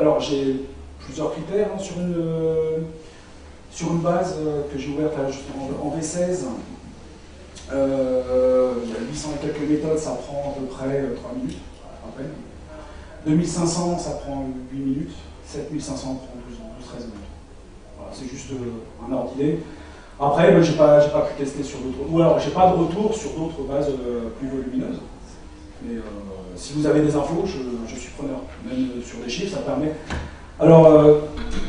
Alors j'ai plusieurs critères. Hein, sur une base que j'ai ouverte en V16, il y a 800 et quelques méthodes, ça prend à peu près 3 minutes, à peine. 2500, ça prend 8 minutes. 7500 prend 12-13 minutes. Voilà, c'est juste un ordre d'idée. Après, ben, j'ai pas pu tester sur d'autres. Ou alors, j'ai pas de retour sur d'autres bases plus volumineuses. Mais si vous avez des infos, je suis preneur. Même sur des chiffres, ça permet. Alors,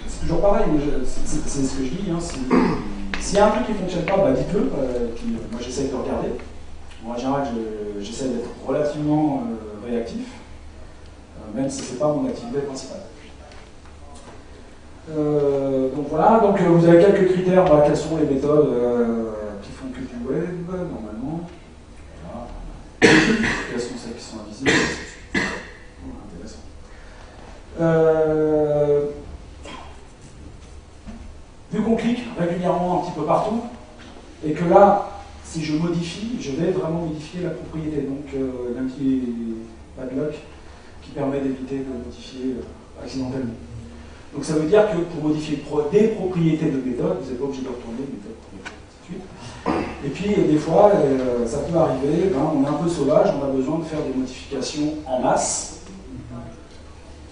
c'est toujours pareil, c'est ce que je dis. Hein, s'il y a un truc qui ne fonctionne pas, bah, dites-le. Moi, j'essaie de regarder. En général, j'essaie d'être relativement réactif, même si ce n'est pas mon activité principale. Donc voilà, donc, vous avez quelques critères. Bah, quelles sont les méthodes qui font que du web, normalement. Voilà. Quelles sont celles qui sont invisibles. Vu qu'on clique régulièrement un petit peu partout, et que là, si je modifie, je vais vraiment modifier la propriété. Donc il y a un petit padlock qui permet d'éviter de modifier accidentellement. Donc ça veut dire que pour modifier des propriétés de méthode, vous n'êtes pas obligé de retourner de méthode pour méthode, ainsi de suite. Et puis des fois, ça peut arriver, on est un peu sauvage, on a besoin de faire des modifications en masse.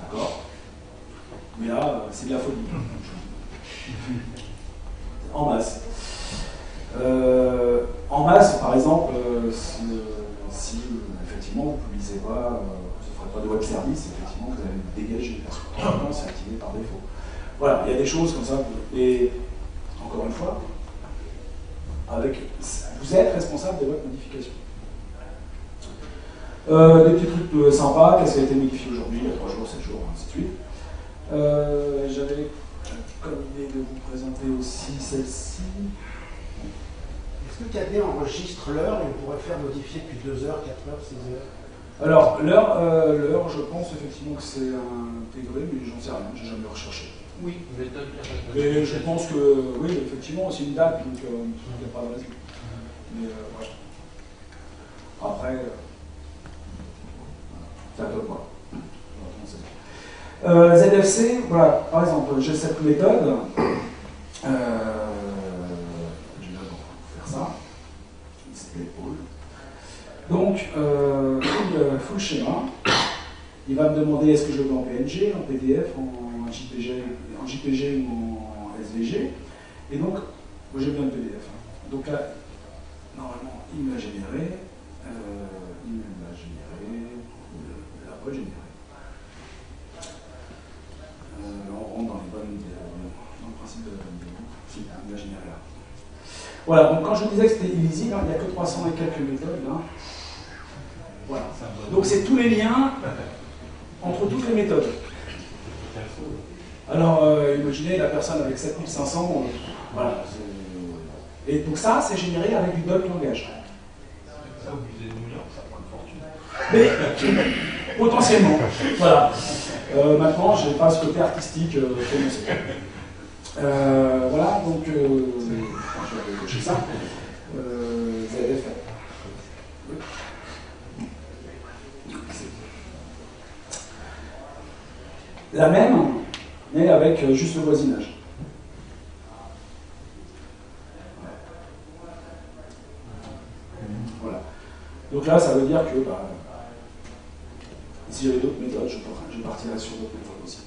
D'accord. Mais là, c'est de la folie. En masse. En masse, par exemple, si effectivement vous ne publiez pas, vous ne ferez pas de web service, effectivement vous allez dégager parce que c'est activé par défaut. Voilà, il y a des choses comme ça. Et encore une fois, vous êtes responsable de votre modification. Des petits trucs sympas, qu'est-ce qui a été modifié aujourd'hui, il y a 3 jours, 7 jours, ainsi de suite. J'avais comme idée de vous présenter aussi celle-ci. Est-ce que KD enregistre l'heure et on pourrait faire modifier depuis 2 heures, 4 heures, 6 heures? Alors, l'heure, je pense effectivement que c'est intégré, mais j'en sais rien, j'ai jamais recherché. Oui, mais je pense que, oui, effectivement, c'est une date, donc il n'y a pas de raison. Mais voilà. Après, c'est à toi de voir. ZFC, voilà, par exemple, j'ai cette méthode. Je vais d'abord faire ça. Donc, full schéma. Il va me demander est-ce que je le veux en PNG, en PDF, en JPG ou en SVG. Et donc, moi j'aime bien le PDF. Donc là, normalement, il me l'a généré. Il me l'a généré. Il l'a pas généré. On rentre dans le principe de la bonne vidéo. Si, il l'a généré là. Voilà, donc quand je disais que c'était illisible, il n'y a que 300 et quelques méthodes. Là. Voilà. Donc c'est tous les liens entre toutes les méthodes. Alors, imaginez la personne avec 7500, voilà. Et donc ça, c'est généré avec du doc langage. Ça, vous usez de millions, ça prend une fortune. Mais, potentiellement, voilà. Maintenant, je n'ai pas ce côté artistique prononcé. Voilà, donc, je vais cocher ça. ZF. La même, mais avec juste le voisinage. Voilà. Donc là, ça veut dire que si j'avais d'autres méthodes, je partirais sur d'autres méthodes aussi.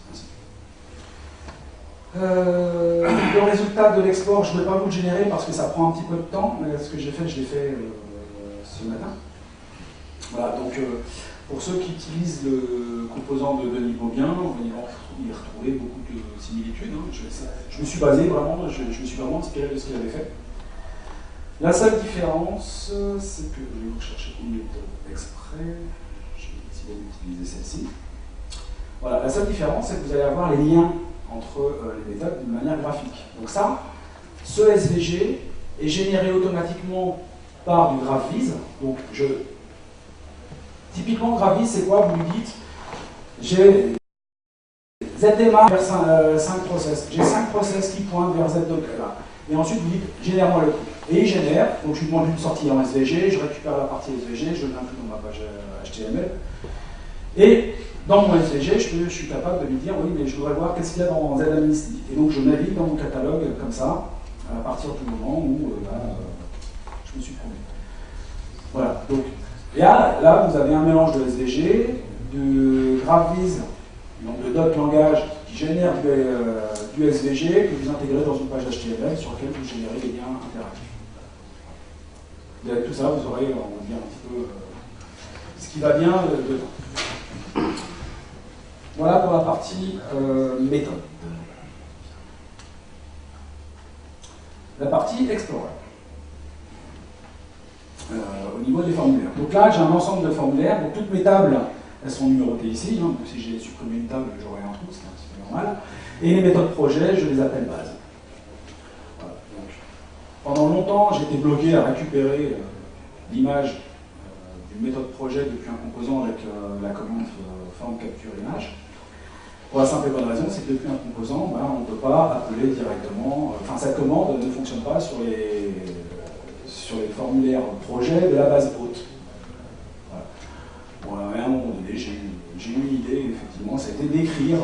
Le résultat de l'export, je ne vais pas vous le générer parce que ça prend un petit peu de temps, mais ce que j'ai fait, je l'ai fait ce matin. Voilà, donc pour ceux qui utilisent le composant de Denis Beaubien, ils vont y retrouver beaucoup de similitudes. Hein. Je me suis basé vraiment, je me suis vraiment inspiré de ce qu'il avait fait. La seule différence, c'est que je vais vous chercher une méthode exprès. Je vais essayer d'utiliser celle-ci. Voilà, la seule différence, c'est que vous allez avoir les liens entre les méthodes d'une manière graphique. Donc ça, ce SVG est généré automatiquement par du GraphViz. Donc typiquement, GraphViz, c'est quoi? Vous lui dites, j'ai ZDMA vers 5 process. J'ai 5 process qui pointent vers Z-Docker. Et ensuite, vous dites, génère-moi le truc. Et il génère, donc je lui demande une sortie en SVG, je récupère la partie SVG, je l'inclus dans ma page HTML. Et dans mon SVG, je suis capable de lui dire, oui, mais je voudrais voir qu'est-ce qu'il y a dans Z-Amnesty. Et donc je navigue dans mon catalogue comme ça, à partir du moment où je me suis promené. Voilà, donc là, vous avez un mélange de SVG, de GraphViz, donc de doc langage qui génère du SVG que vous intégrez dans une page HTML sur laquelle vous générez des liens interactifs. Et avec tout ça, vous aurez, on va dire, un petit peu ce qui va bien dedans. Voilà pour la partie méthode. La partie Explorer. Au niveau des formulaires. Donc là, j'ai un ensemble de formulaires. Donc toutes mes tables, elles sont numérotées ici. Hein. Donc si j'ai supprimé une table, j'aurais un trou, c'est un petit peu normal. Et les méthodes projet, je les appelle bases. Voilà. Donc, pendant longtemps, j'étais bloqué à récupérer l'image d'une méthode projet depuis un composant avec la commande forme capture image. Pour la simple et bonne raison, c'est que depuis un composant, on ne peut pas appeler directement. Enfin, cette commande ne fonctionne pas sur les formulaires projet de la base hôte. Voilà. Bon, à un moment donné, j'ai eu une idée, effectivement, c'était d'écrire,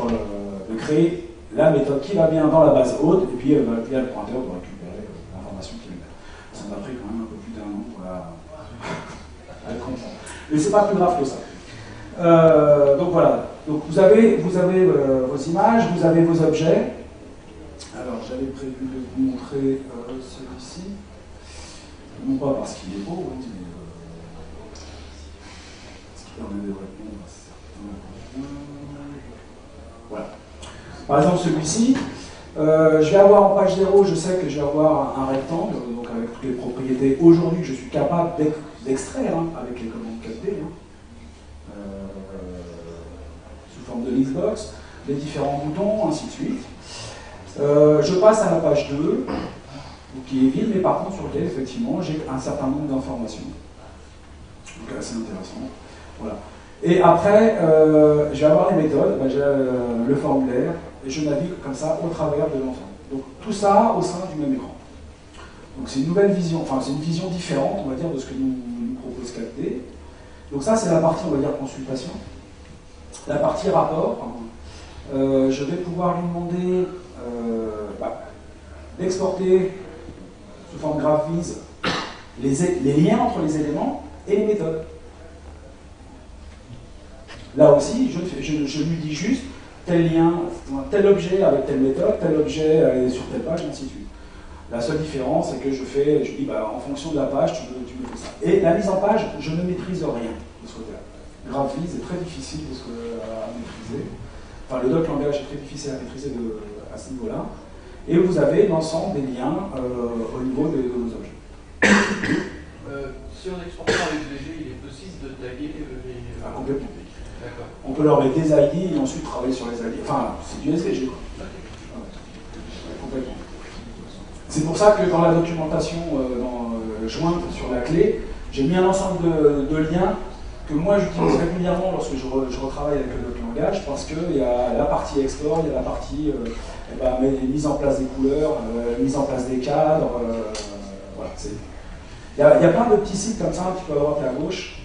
de créer la méthode qui va bien dans la base hôte, et puis appeler à le pointeur pour récupérer l'information qu'il met. Ça m'a pris quand même un peu plus d'un an à le comprendre. Mais c'est pas plus grave que ça. Donc voilà, donc vous avez vos images, vous avez vos objets. Alors j'avais prévu de vous montrer celui-ci, non pas parce qu'il est beau, mais parce qu'il permet de répondre à certains points. Voilà. Par exemple celui-ci, je vais avoir en page 0, je sais que je vais avoir un rectangle, donc avec toutes les propriétés aujourd'hui que je suis capable d'extraire avec les commandes 4D. Sous forme de listbox, les différents boutons, ainsi de suite. Je passe à la page 2, qui est vide, mais par contre sur lequel effectivement j'ai un certain nombre d'informations. Donc assez intéressant. Voilà. Et après, je vais avoir les méthodes, j'ai le formulaire, et je navigue comme ça au travers de l'ensemble. Donc tout ça au sein du même écran. Donc c'est une nouvelle vision, enfin c'est une vision différente, on va dire, de ce que nous propose 4D. Donc ça c'est la partie, on va dire, consultation. La partie rapport, je vais pouvoir lui demander d'exporter sous forme GraphViz les liens entre les éléments et les méthodes. Là aussi, je lui dis juste tel lien, tel objet avec telle méthode, tel objet est sur telle page, et ainsi de suite. La seule différence, c'est que je dis en fonction de la page, tu me fais ça. Et la mise en page, je ne maîtrise rien de ce côté-là. GraphViz est très difficile à maîtriser. Enfin, le doc langage est très difficile à maîtriser à ce niveau-là. Et vous avez l'ensemble des liens au niveau de vos objets. Si on exporte avec VG, il est possible de taguer les... Complètement. D'accord. On peut leur les désailler et ensuite travailler sur les alliés. Enfin, c'est du SVG. Complètement. C'est pour ça que dans la documentation jointe sur la clé, j'ai mis un ensemble de liens que moi j'utilise régulièrement lorsque je retravaille avec le doc langage, parce qu'il y a la partie export, il y a la partie mise en place des couleurs, mise en place des cadres. Voilà, il y a plein de petits sites comme ça, un petit peu à droite et à gauche,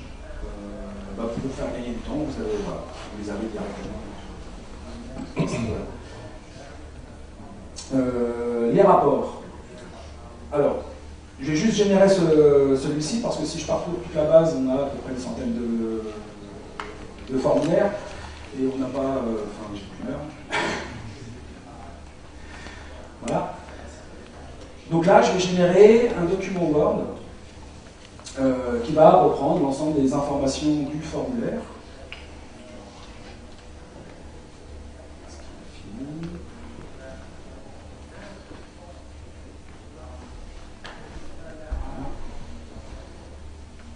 pour vous faire gagner du temps, vous les avez directement. Les rapports. Alors, je vais juste générer celui-ci parce que si je parcours toute la base, on a à peu près une centaine de formulaires et on n'a pas. Enfin, j'ai plus l'heure. Voilà. Donc là, je vais générer un document Word qui va reprendre l'ensemble des informations du formulaire.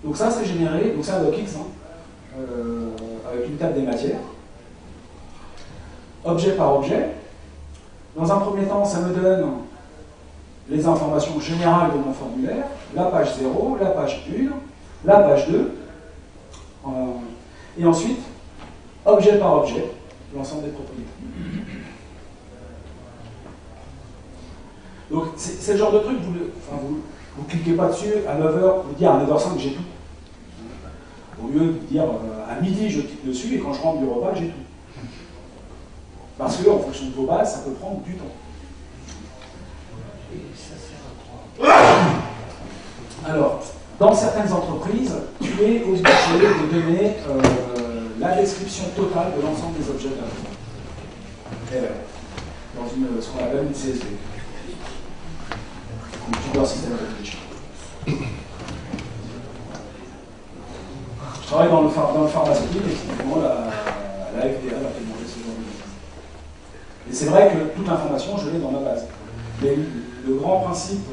Donc ça, c'est généré, donc c'est un docx, avec une table des matières, objet par objet. Dans un premier temps, ça me donne les informations générales de mon formulaire, la page 0, la page 1, la page 2, et ensuite, objet par objet, l'ensemble des propriétés. Donc c'est le genre de truc, vous cliquez pas dessus, à 9h, vous dire à 9h05 j'ai tout. Au lieu de dire à midi je clique dessus et quand je rentre du repas j'ai tout. Parce que en fonction de vos bases, ça peut prendre du temps. Alors, dans certaines entreprises, tu es obligé de donner la description totale de l'ensemble des objets de la dans ce qu'on appelle une CSV. Computer System Application. Je travaille dans le pharmaceutique et typiquement la FDA va te demander ce genre de choses. Et c'est vrai que toute l'information, je l'ai dans ma base. Mais le grand principe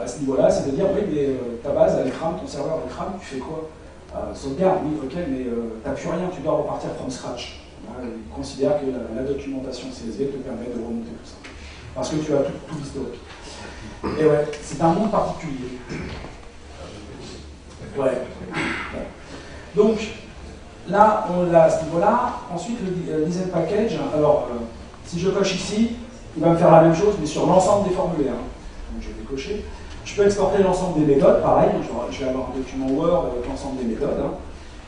à ce niveau-là, c'est de dire oui, mais ta base, elle crame, ton serveur, elle crame, tu fais quoi? Sauvegarde, oui, ok, mais tu n'as plus rien, tu dois repartir from scratch. Il considère que la documentation CSV te permet de remonter tout ça. Parce que tu as tout l'historique. Et ouais, c'est un monde particulier. Ouais. Donc, là, on l'a à ce niveau-là. Ensuite, le design package. Alors, si je coche ici, il va me faire la même chose, mais sur l'ensemble des formulaires. Donc, je vais cocher. Je peux exporter l'ensemble des méthodes, pareil. Je vais avoir un document Word avec l'ensemble des méthodes.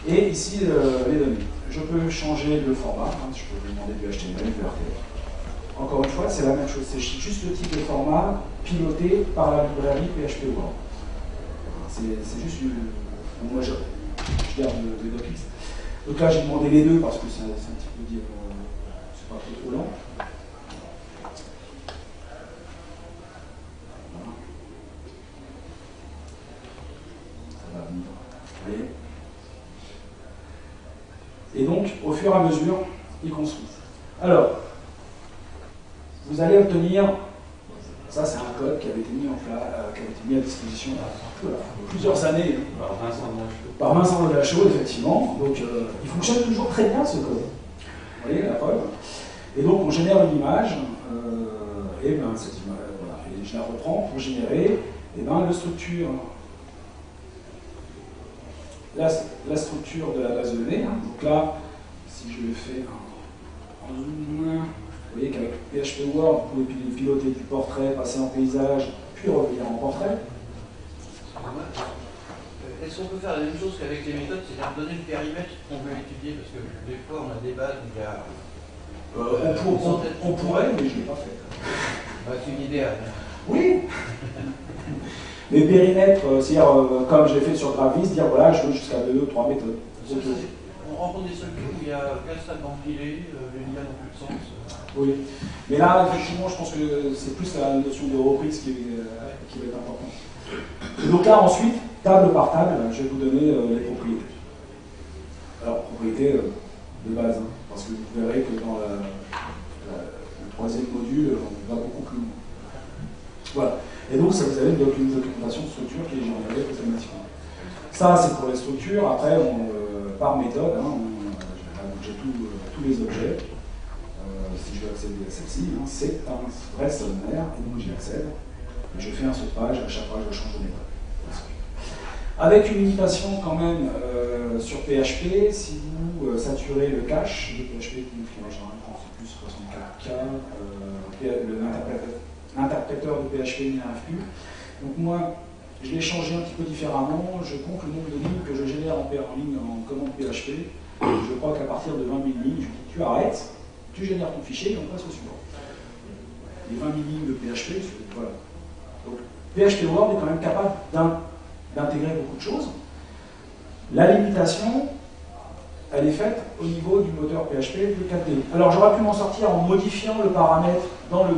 Et ici, les données. Je peux changer le format. Je peux lui demander du HTML, du RTF. Encore une fois, c'est la même chose. C'est juste le type de format piloté par la librairie PHP Word. C'est juste moi, je garde le docx. Donc là, j'ai demandé les deux parce que c'est un petit peu dire, c'est pas trop lent. Voilà. Ça va venir. Vous voyez ? Et donc, au fur et à mesure, ils construisent. Alors, vous allez obtenir, ça c'est un code qui avait été mis en place, qui avait été mis à disposition plusieurs années par Vincent Delachaux, effectivement. Donc, il fonctionne toujours très bien ce code. Vous voyez la preuve. Et donc, on génère une image, et ben, cette image, voilà, et je la reprends pour générer, et ben, la structure de la base de données. Hein. Donc là, si je le fais en zoom, vous voyez qu'avec PHP Word, vous pouvez piloter du portrait, passer en paysage, puis revenir en portrait. Est-ce qu'on peut faire la même chose qu'avec les méthodes, c'est-à-dire donner le périmètre qu'on veut étudier, parce que des fois on a des bases où il y a... on pourrait, mais je ne l'ai pas fait. C'est une idée. Oui. Mais périmètre, c'est-à-dire, comme je l'ai fait sur Graphis, dire voilà, je veux jusqu'à 2 ou 3 méthodes. On rencontre des circuits où il y a 15 d'empilés, les liens n'ont plus de sens. Oui. Mais là, effectivement, je pense que c'est plus la notion de reprise qui va être importante. Et donc là, ensuite, table par table, je vais vous donner les propriétés. Alors, propriétés de base, hein, parce que vous verrez que dans le troisième module, on va beaucoup plus loin. Voilà. Et donc, ça, vous avez une documentation de structure qui est générée automatiquement. Ça, c'est pour les structures. Après, par méthode, hein, j'ai tous les objets. Si je veux accéder à celle-ci, hein, c'est un vrai sommaire, et donc j'y accède. Et je fais un saut de page, à chaque fois je change de méthode. Avec une limitation quand même sur PHP, si vous saturez le cache de PHP, qui en général c'est plus 64K, l'interpréteur de PHP n'y arrive plus. Donc moi, je l'ai changé un petit peu différemment, je compte le nombre de lignes que je génère en ligne en commande PHP. Je crois qu'à partir de 20 000 lignes, je dis tu arrêtes, tu génères ton fichier et on passe au suivant. Les 20 000 lignes de PHP, voilà. Donc PHP Word est quand même capable d'intégrer beaucoup de choses. La limitation, elle est faite au niveau du moteur PHP de 4D. Alors j'aurais pu m'en sortir en modifiant le paramètre dans le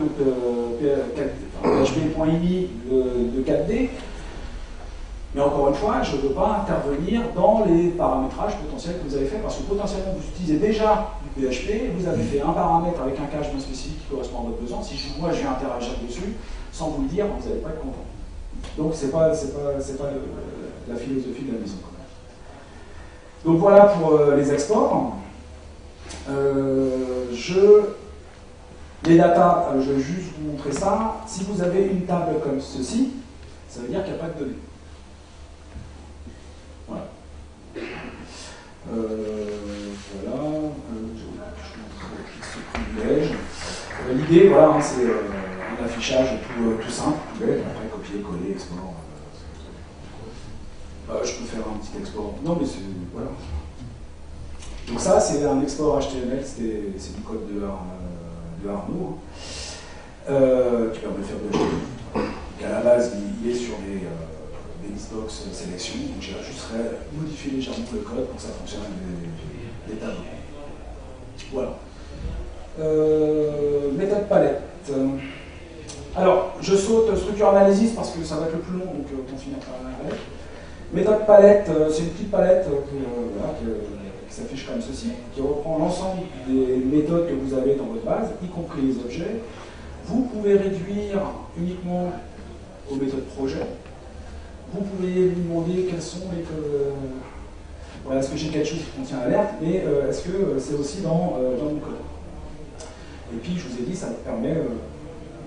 php.ini de 4D, mais encore une fois, je ne veux pas intervenir dans les paramétrages potentiels que vous avez fait, parce que potentiellement vous utilisez déjà du PHP, vous avez fait un paramètre avec un cache bien spécifique qui correspond à votre besoin. Si moi je viens interagir dessus, sans vous le dire, vous n'allez pas être content. Donc c'est pas la philosophie de la maison. Donc voilà pour les exports. Les datas, je vais juste vous montrer ça. Si vous avez une table comme ceci, ça veut dire qu'il n'y a pas de données. Voilà. Voilà. Je privilège. L'idée, voilà, hein, c'est un affichage tout simple. Après, copier, coller, export. Je peux faire un petit export. Non, mais c'est. Voilà. Donc, ça, c'est un export HTML, c'est du code de Arnaud, qui permet de faire de l'HTML. À la base, il est sur les listbox sélection, donc j'ai juste modifié légèrement le code pour que ça fonctionne avec des tableaux. Voilà. Méthode palette. Alors, je saute structure analysis parce que ça va être le plus long, donc autant finir par la palette. Méthode palette, c'est une petite palette qui s'affiche comme ceci, qui reprend l'ensemble des méthodes que vous avez dans votre base, y compris les objets. Vous pouvez réduire uniquement aux méthodes projet. Vous pouvez lui demander quelles sont les... Voilà, est-ce que j'ai quelque chose qui contient alerte, mais est-ce que c'est aussi dans mon code. Et puis, je vous ai dit, ça permet de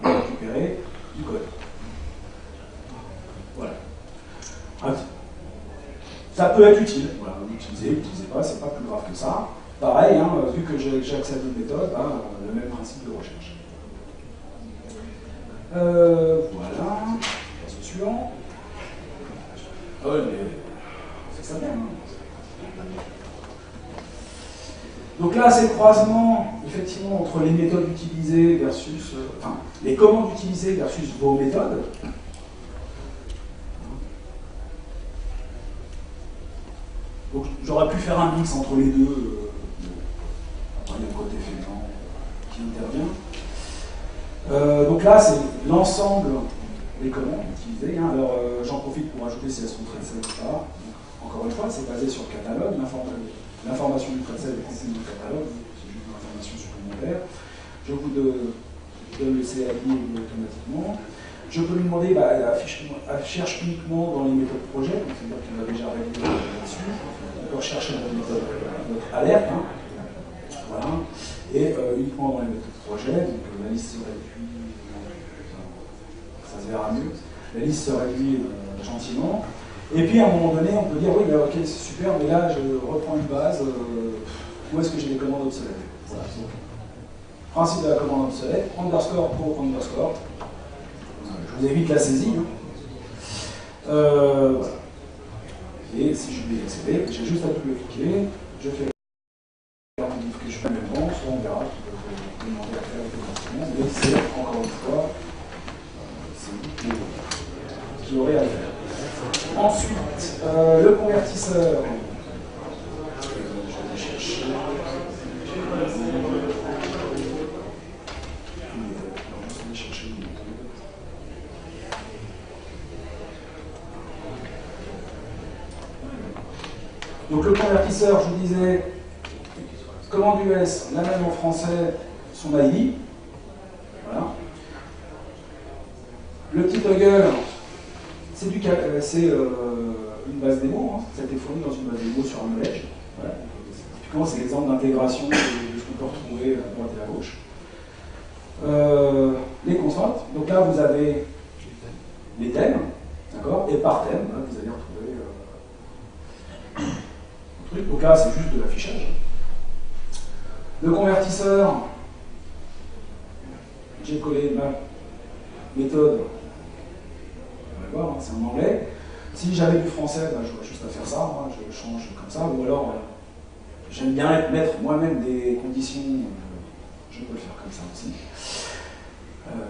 récupérer du code. Voilà. Ça peut être utile. Voilà, vous l'utilisez pas, c'est pas plus grave que ça. Pareil, hein, vu que j'accède aux méthodes, le même principe de recherche. Voilà. Passe au suivant. Ah ouais, mais c'est ça bien. Hein. Donc là, c'est le croisement, effectivement, entre les méthodes utilisées versus... enfin, les commandes utilisées versus vos méthodes. Donc Donc j'aurais pu faire un mix entre les deux. Après, il y a le côté fainéant qui intervient. Donc là, c'est l'ensemble des commandes utilisées. Hein. Alors j'en profite pour ajouter si elles sont traitées ou pas. Encore une fois, c'est basé sur le catalogue. L'information du trait de sel est contenue dans le catalogue. C'est juste une information supplémentaire. Je vous donne le CAI automatiquement. Je peux lui demander, elle cherche uniquement dans les méthodes projet, c'est-à-dire qu'elle a déjà réglé là-dessus. On peut rechercher dans les méthodes alerte. Hein. Voilà. Et uniquement dans les méthodes projet, donc la liste se réduit, ça se verra mieux, la liste se réduit gentiment. Et puis à un moment donné, on peut dire, oui, ok, c'est super, mais là, je reprends une base, où est-ce que j'ai des commandes obsolètes? Voilà. Donc, principe de la commande obsolète, underscore pour underscore. Je vous évite la saisie. Hein. Voilà. Et si j'oublie d'accéder, j'ai juste à double-cliquer, je fais la que je fais le bon, soit on verra qu'il peut demander à faire automatiquement, mais c'est encore une fois, c'est vous qui aurez à le faire. Ensuite, le convertisseur. Je vais aller chercher. Donc le convertisseur, je vous disais, commande US, la même en français, son ID. Voilà. Le petit toggle, c'est une base démo, hein. Ça a été fourni dans une base démo sur un knowledge. Voilà. Typiquement, c'est l'exemple d'intégration de ce qu'on peut retrouver à droite et à gauche. Les constantes, donc là vous avez les thèmes, d'accord, et par thème, là, vous allez retrouver un truc. Donc là, c'est juste de l'affichage. Le convertisseur, j'ai collé ma méthode. Voir, hein, c'est en anglais. Si j'avais du français, j'aurais juste à faire ça, hein, je change comme ça, ou alors j'aime bien mettre moi-même des conditions, je peux le faire comme ça aussi.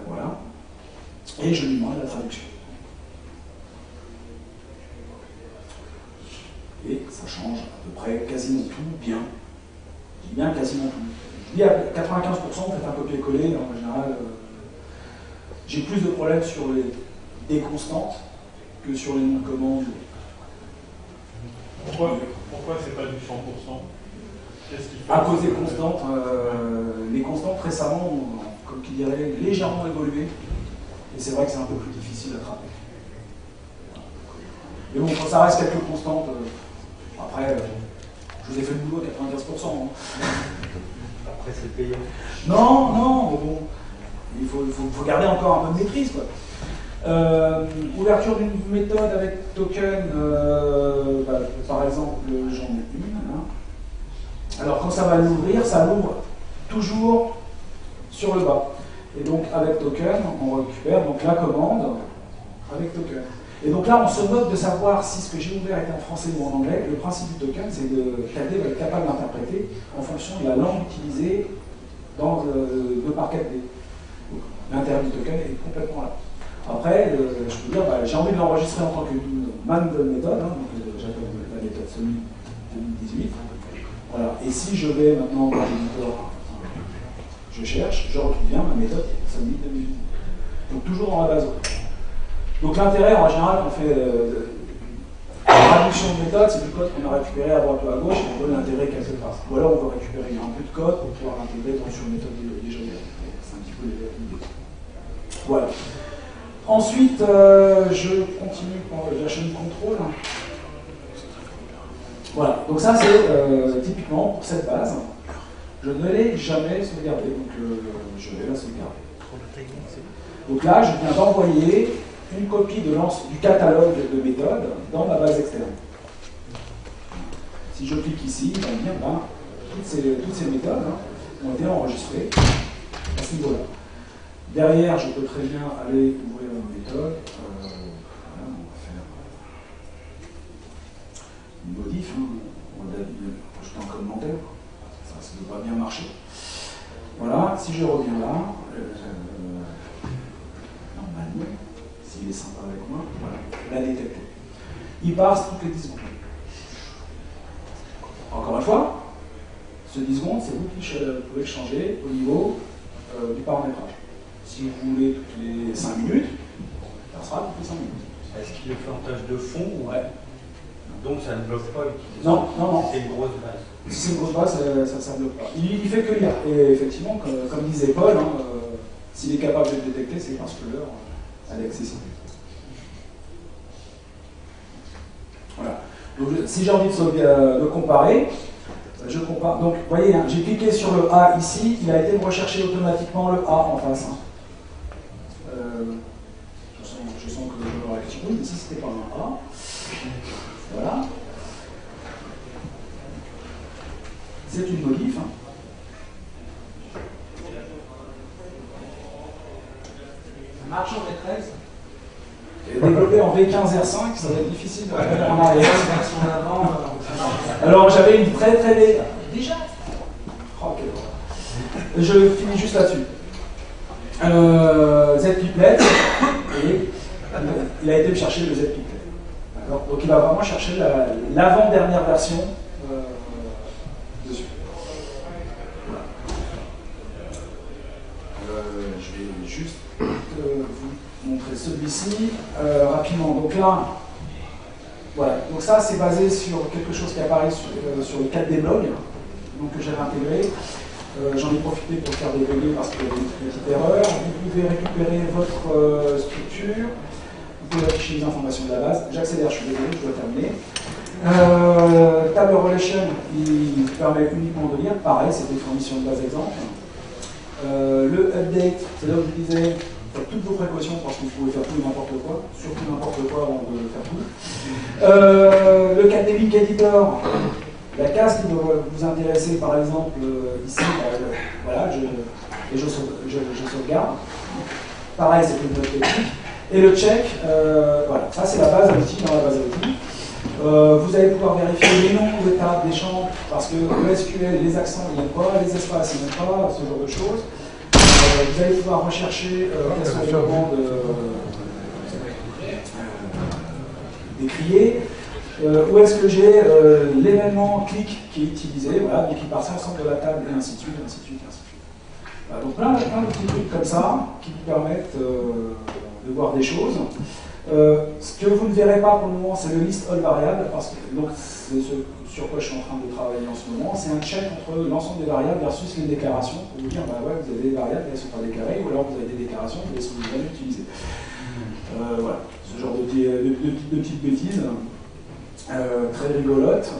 Voilà. Et je lui demande la traduction. Et ça change à peu près quasiment tout bien. Je dis bien quasiment tout. Je dis à 95%, faites un copier-coller, en général, j'ai plus de problèmes sur des constantes que sur les noms de commandes. Pourquoi c'est pas du 100%? Qu'est-ce qui fait à cause des constantes, les constantes récemment ont, comme qu'il dirait, légèrement évolué. Et c'est vrai que c'est un peu plus difficile à attraper. Mais bon, quand ça reste quelques constantes, après, je vous ai fait le boulot à 95%. Hein. Après, c'est payant. Non, mais bon, il faut garder encore un peu de maîtrise, quoi. Ouverture d'une méthode avec token, par exemple, j'en ai une. Hein. Alors quand ça va l'ouvrir, ça l'ouvre toujours sur le bas. Et donc avec token, on récupère donc la commande avec token. Et donc là, on se moque de savoir si ce que j'ai ouvert était en français ou en anglais. Le principe du token, c'est que KD va être capable d'interpréter en fonction de la langue utilisée dans par KD. L'intérêt du token est complètement là. Après, je peux dire, j'ai envie de l'enregistrer en tant que man de méthode, hein, donc j'appelle la méthode SOMI 2018. Voilà. Et si je vais maintenant dans l'éditeur, je cherche, je retrouve bien ma méthode SOMI 2018. Donc toujours dans la base. Donc l'intérêt, en général, quand on fait la traduction de méthode, c'est du code qu'on a récupéré à droite ou à gauche et on veut l'intégrer quelque part. Ou alors on veut récupérer un bout de code pour pouvoir l'intégrer sur une méthode déjà ouverte. C'est un petit peu l'idée. Voilà. Ensuite, je continue pour la chaîne contrôle. Voilà, donc ça c'est typiquement pour cette base. Je ne l'ai jamais sauvegardée, donc je vais la sauvegarder. Donc là, je viens d'envoyer une copie du catalogue de méthodes dans ma base externe. Si je clique ici, il va me dire toutes ces méthodes ont été enregistrées à ce niveau-là. Derrière, je peux très bien aller ouvrir une méthode. Voilà, on va faire une modif. On va ajouter un commentaire. Ça devrait bien marcher. Voilà, si je reviens là, normalement, s'il est sympa avec moi, voilà, la détecter. Il passe toutes les 10 secondes. fois, ce 10 secondes, c'est vous qui pouvez le changer au niveau du paramétrage. Si vous voulez toutes les 5 minutes, ça sera toutes les 5 minutes. Est-ce qu'il le fait en tâche de fond ou... Ouais. Donc ça ne bloque pas l'utilisation? Non, non, non. C'est une grosse base. Si c'est une grosse base, ça ne bloque pas. Il fait que lire. Et effectivement, comme disait Paul, hein, s'il est capable de le détecter, c'est parce que l'heure elle est accessible. Voilà. Donc, si j'ai envie de comparer, je compare. Donc, vous voyez, hein, j'ai cliqué sur le A ici, il a été recherché automatiquement le A en face. Hein. Je sens que je vais réfléchir. Oui, ici c'était pas un A. Voilà. C'est une modif. Hein. Ça marche en V13. Et développé en V15 R5, ça va être difficile de revenir en arrière. Alors j'avais une très très... Déjà oh, je finis juste là-dessus. Z-Piplet, et il a été me chercher le Z-Piplet. Donc il va vraiment chercher l'avant-dernière version dessus. Voilà. Je vais juste vous montrer celui-ci rapidement. Donc là, voilà. Donc ça c'est basé sur quelque chose qui apparaît sur le 4D blog, donc que j'avais intégré. J'en ai profité pour faire des débugger parce qu'il y avait une petite erreur. Vous pouvez récupérer votre structure. Vous pouvez afficher les informations de la base. J'accélère, je suis désolé, je dois terminer. Table relation, il permet uniquement de lire. Pareil, c'est des fournitions de base exemple. Le update, c'est là où je disais, faites toutes vos précautions parce que vous pouvez faire tout et n'importe quoi. Surtout n'importe quoi avant de faire tout. Le 4D Link Editor, la case qui doit vous intéresser, par exemple, ici, voilà, je sauvegarde. Pareil, c'est une note technique. Et le check, voilà, ça c'est la base à outils dans la base à outils. Vous allez pouvoir vérifier les noms de tables, des champs, parce que le SQL, les accents, il n'y a pas, les espaces, il n'y a pas, ce genre de choses. Vous allez pouvoir rechercher quels sont les moments décriés. Où est-ce que j'ai l'événement clic qui est utilisé, voilà, et qui passe ensemble de la table, et ainsi de suite, ainsi de suite, ainsi de suite. Voilà, donc plein de petits trucs comme ça qui vous permettent de voir des choses. Ce que vous ne verrez pas pour le moment, c'est le list all variable, parce que donc c'est ce sur quoi je suis en train de travailler en ce moment. C'est un check entre l'ensemble des variables versus les déclarations pour vous dire, bah ouais, vous avez des variables, elles ne sont pas déclarées, ou alors vous avez des déclarations, mais elles sont jamais utilisées. Voilà, ce genre de petites bêtises. Très rigolote.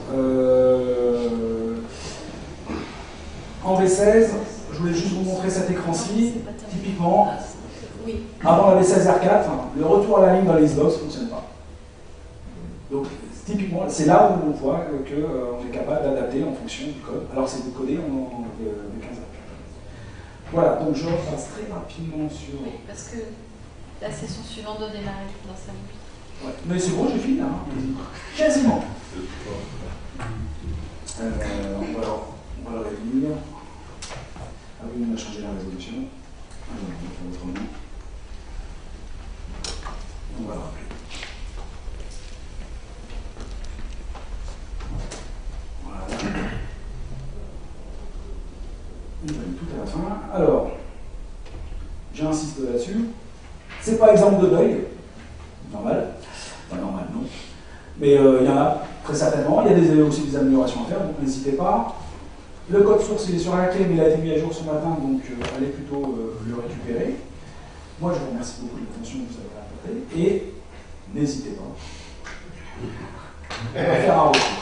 En V16, je voulais juste vous montrer cet écran-ci. Typiquement, avant la V16 R4, le retour à la ligne dans les box ne fonctionne pas. Donc, typiquement, c'est là où on voit qu'on est capable d'adapter en fonction du code, alors que c'est codé en V15 R4. Voilà, donc je repasse très rapidement sur... Oui, parce que la session suivante doit démarrer dans 5 minutes. Ouais. Mais c'est bon, j'ai fini là. Hein. Quasiment. On va le réunir. Ah oui, on a changé la résolution. Ah non, on va faire autrement. On va le rappeler. Voilà. On va aller tout à la fin. Alors, j'insiste là-dessus. C'est pas exemple de deuil. Normal. Pas normal, non. Mais il y en a très certainement. Il y a aussi des améliorations à faire, donc n'hésitez pas. Le code source il est sur la clé, mais il a été mis à jour ce matin, donc allez plutôt le récupérer. Moi, je vous remercie beaucoup de l'attention que vous avez apportée, et n'hésitez pas. On va faire un retour.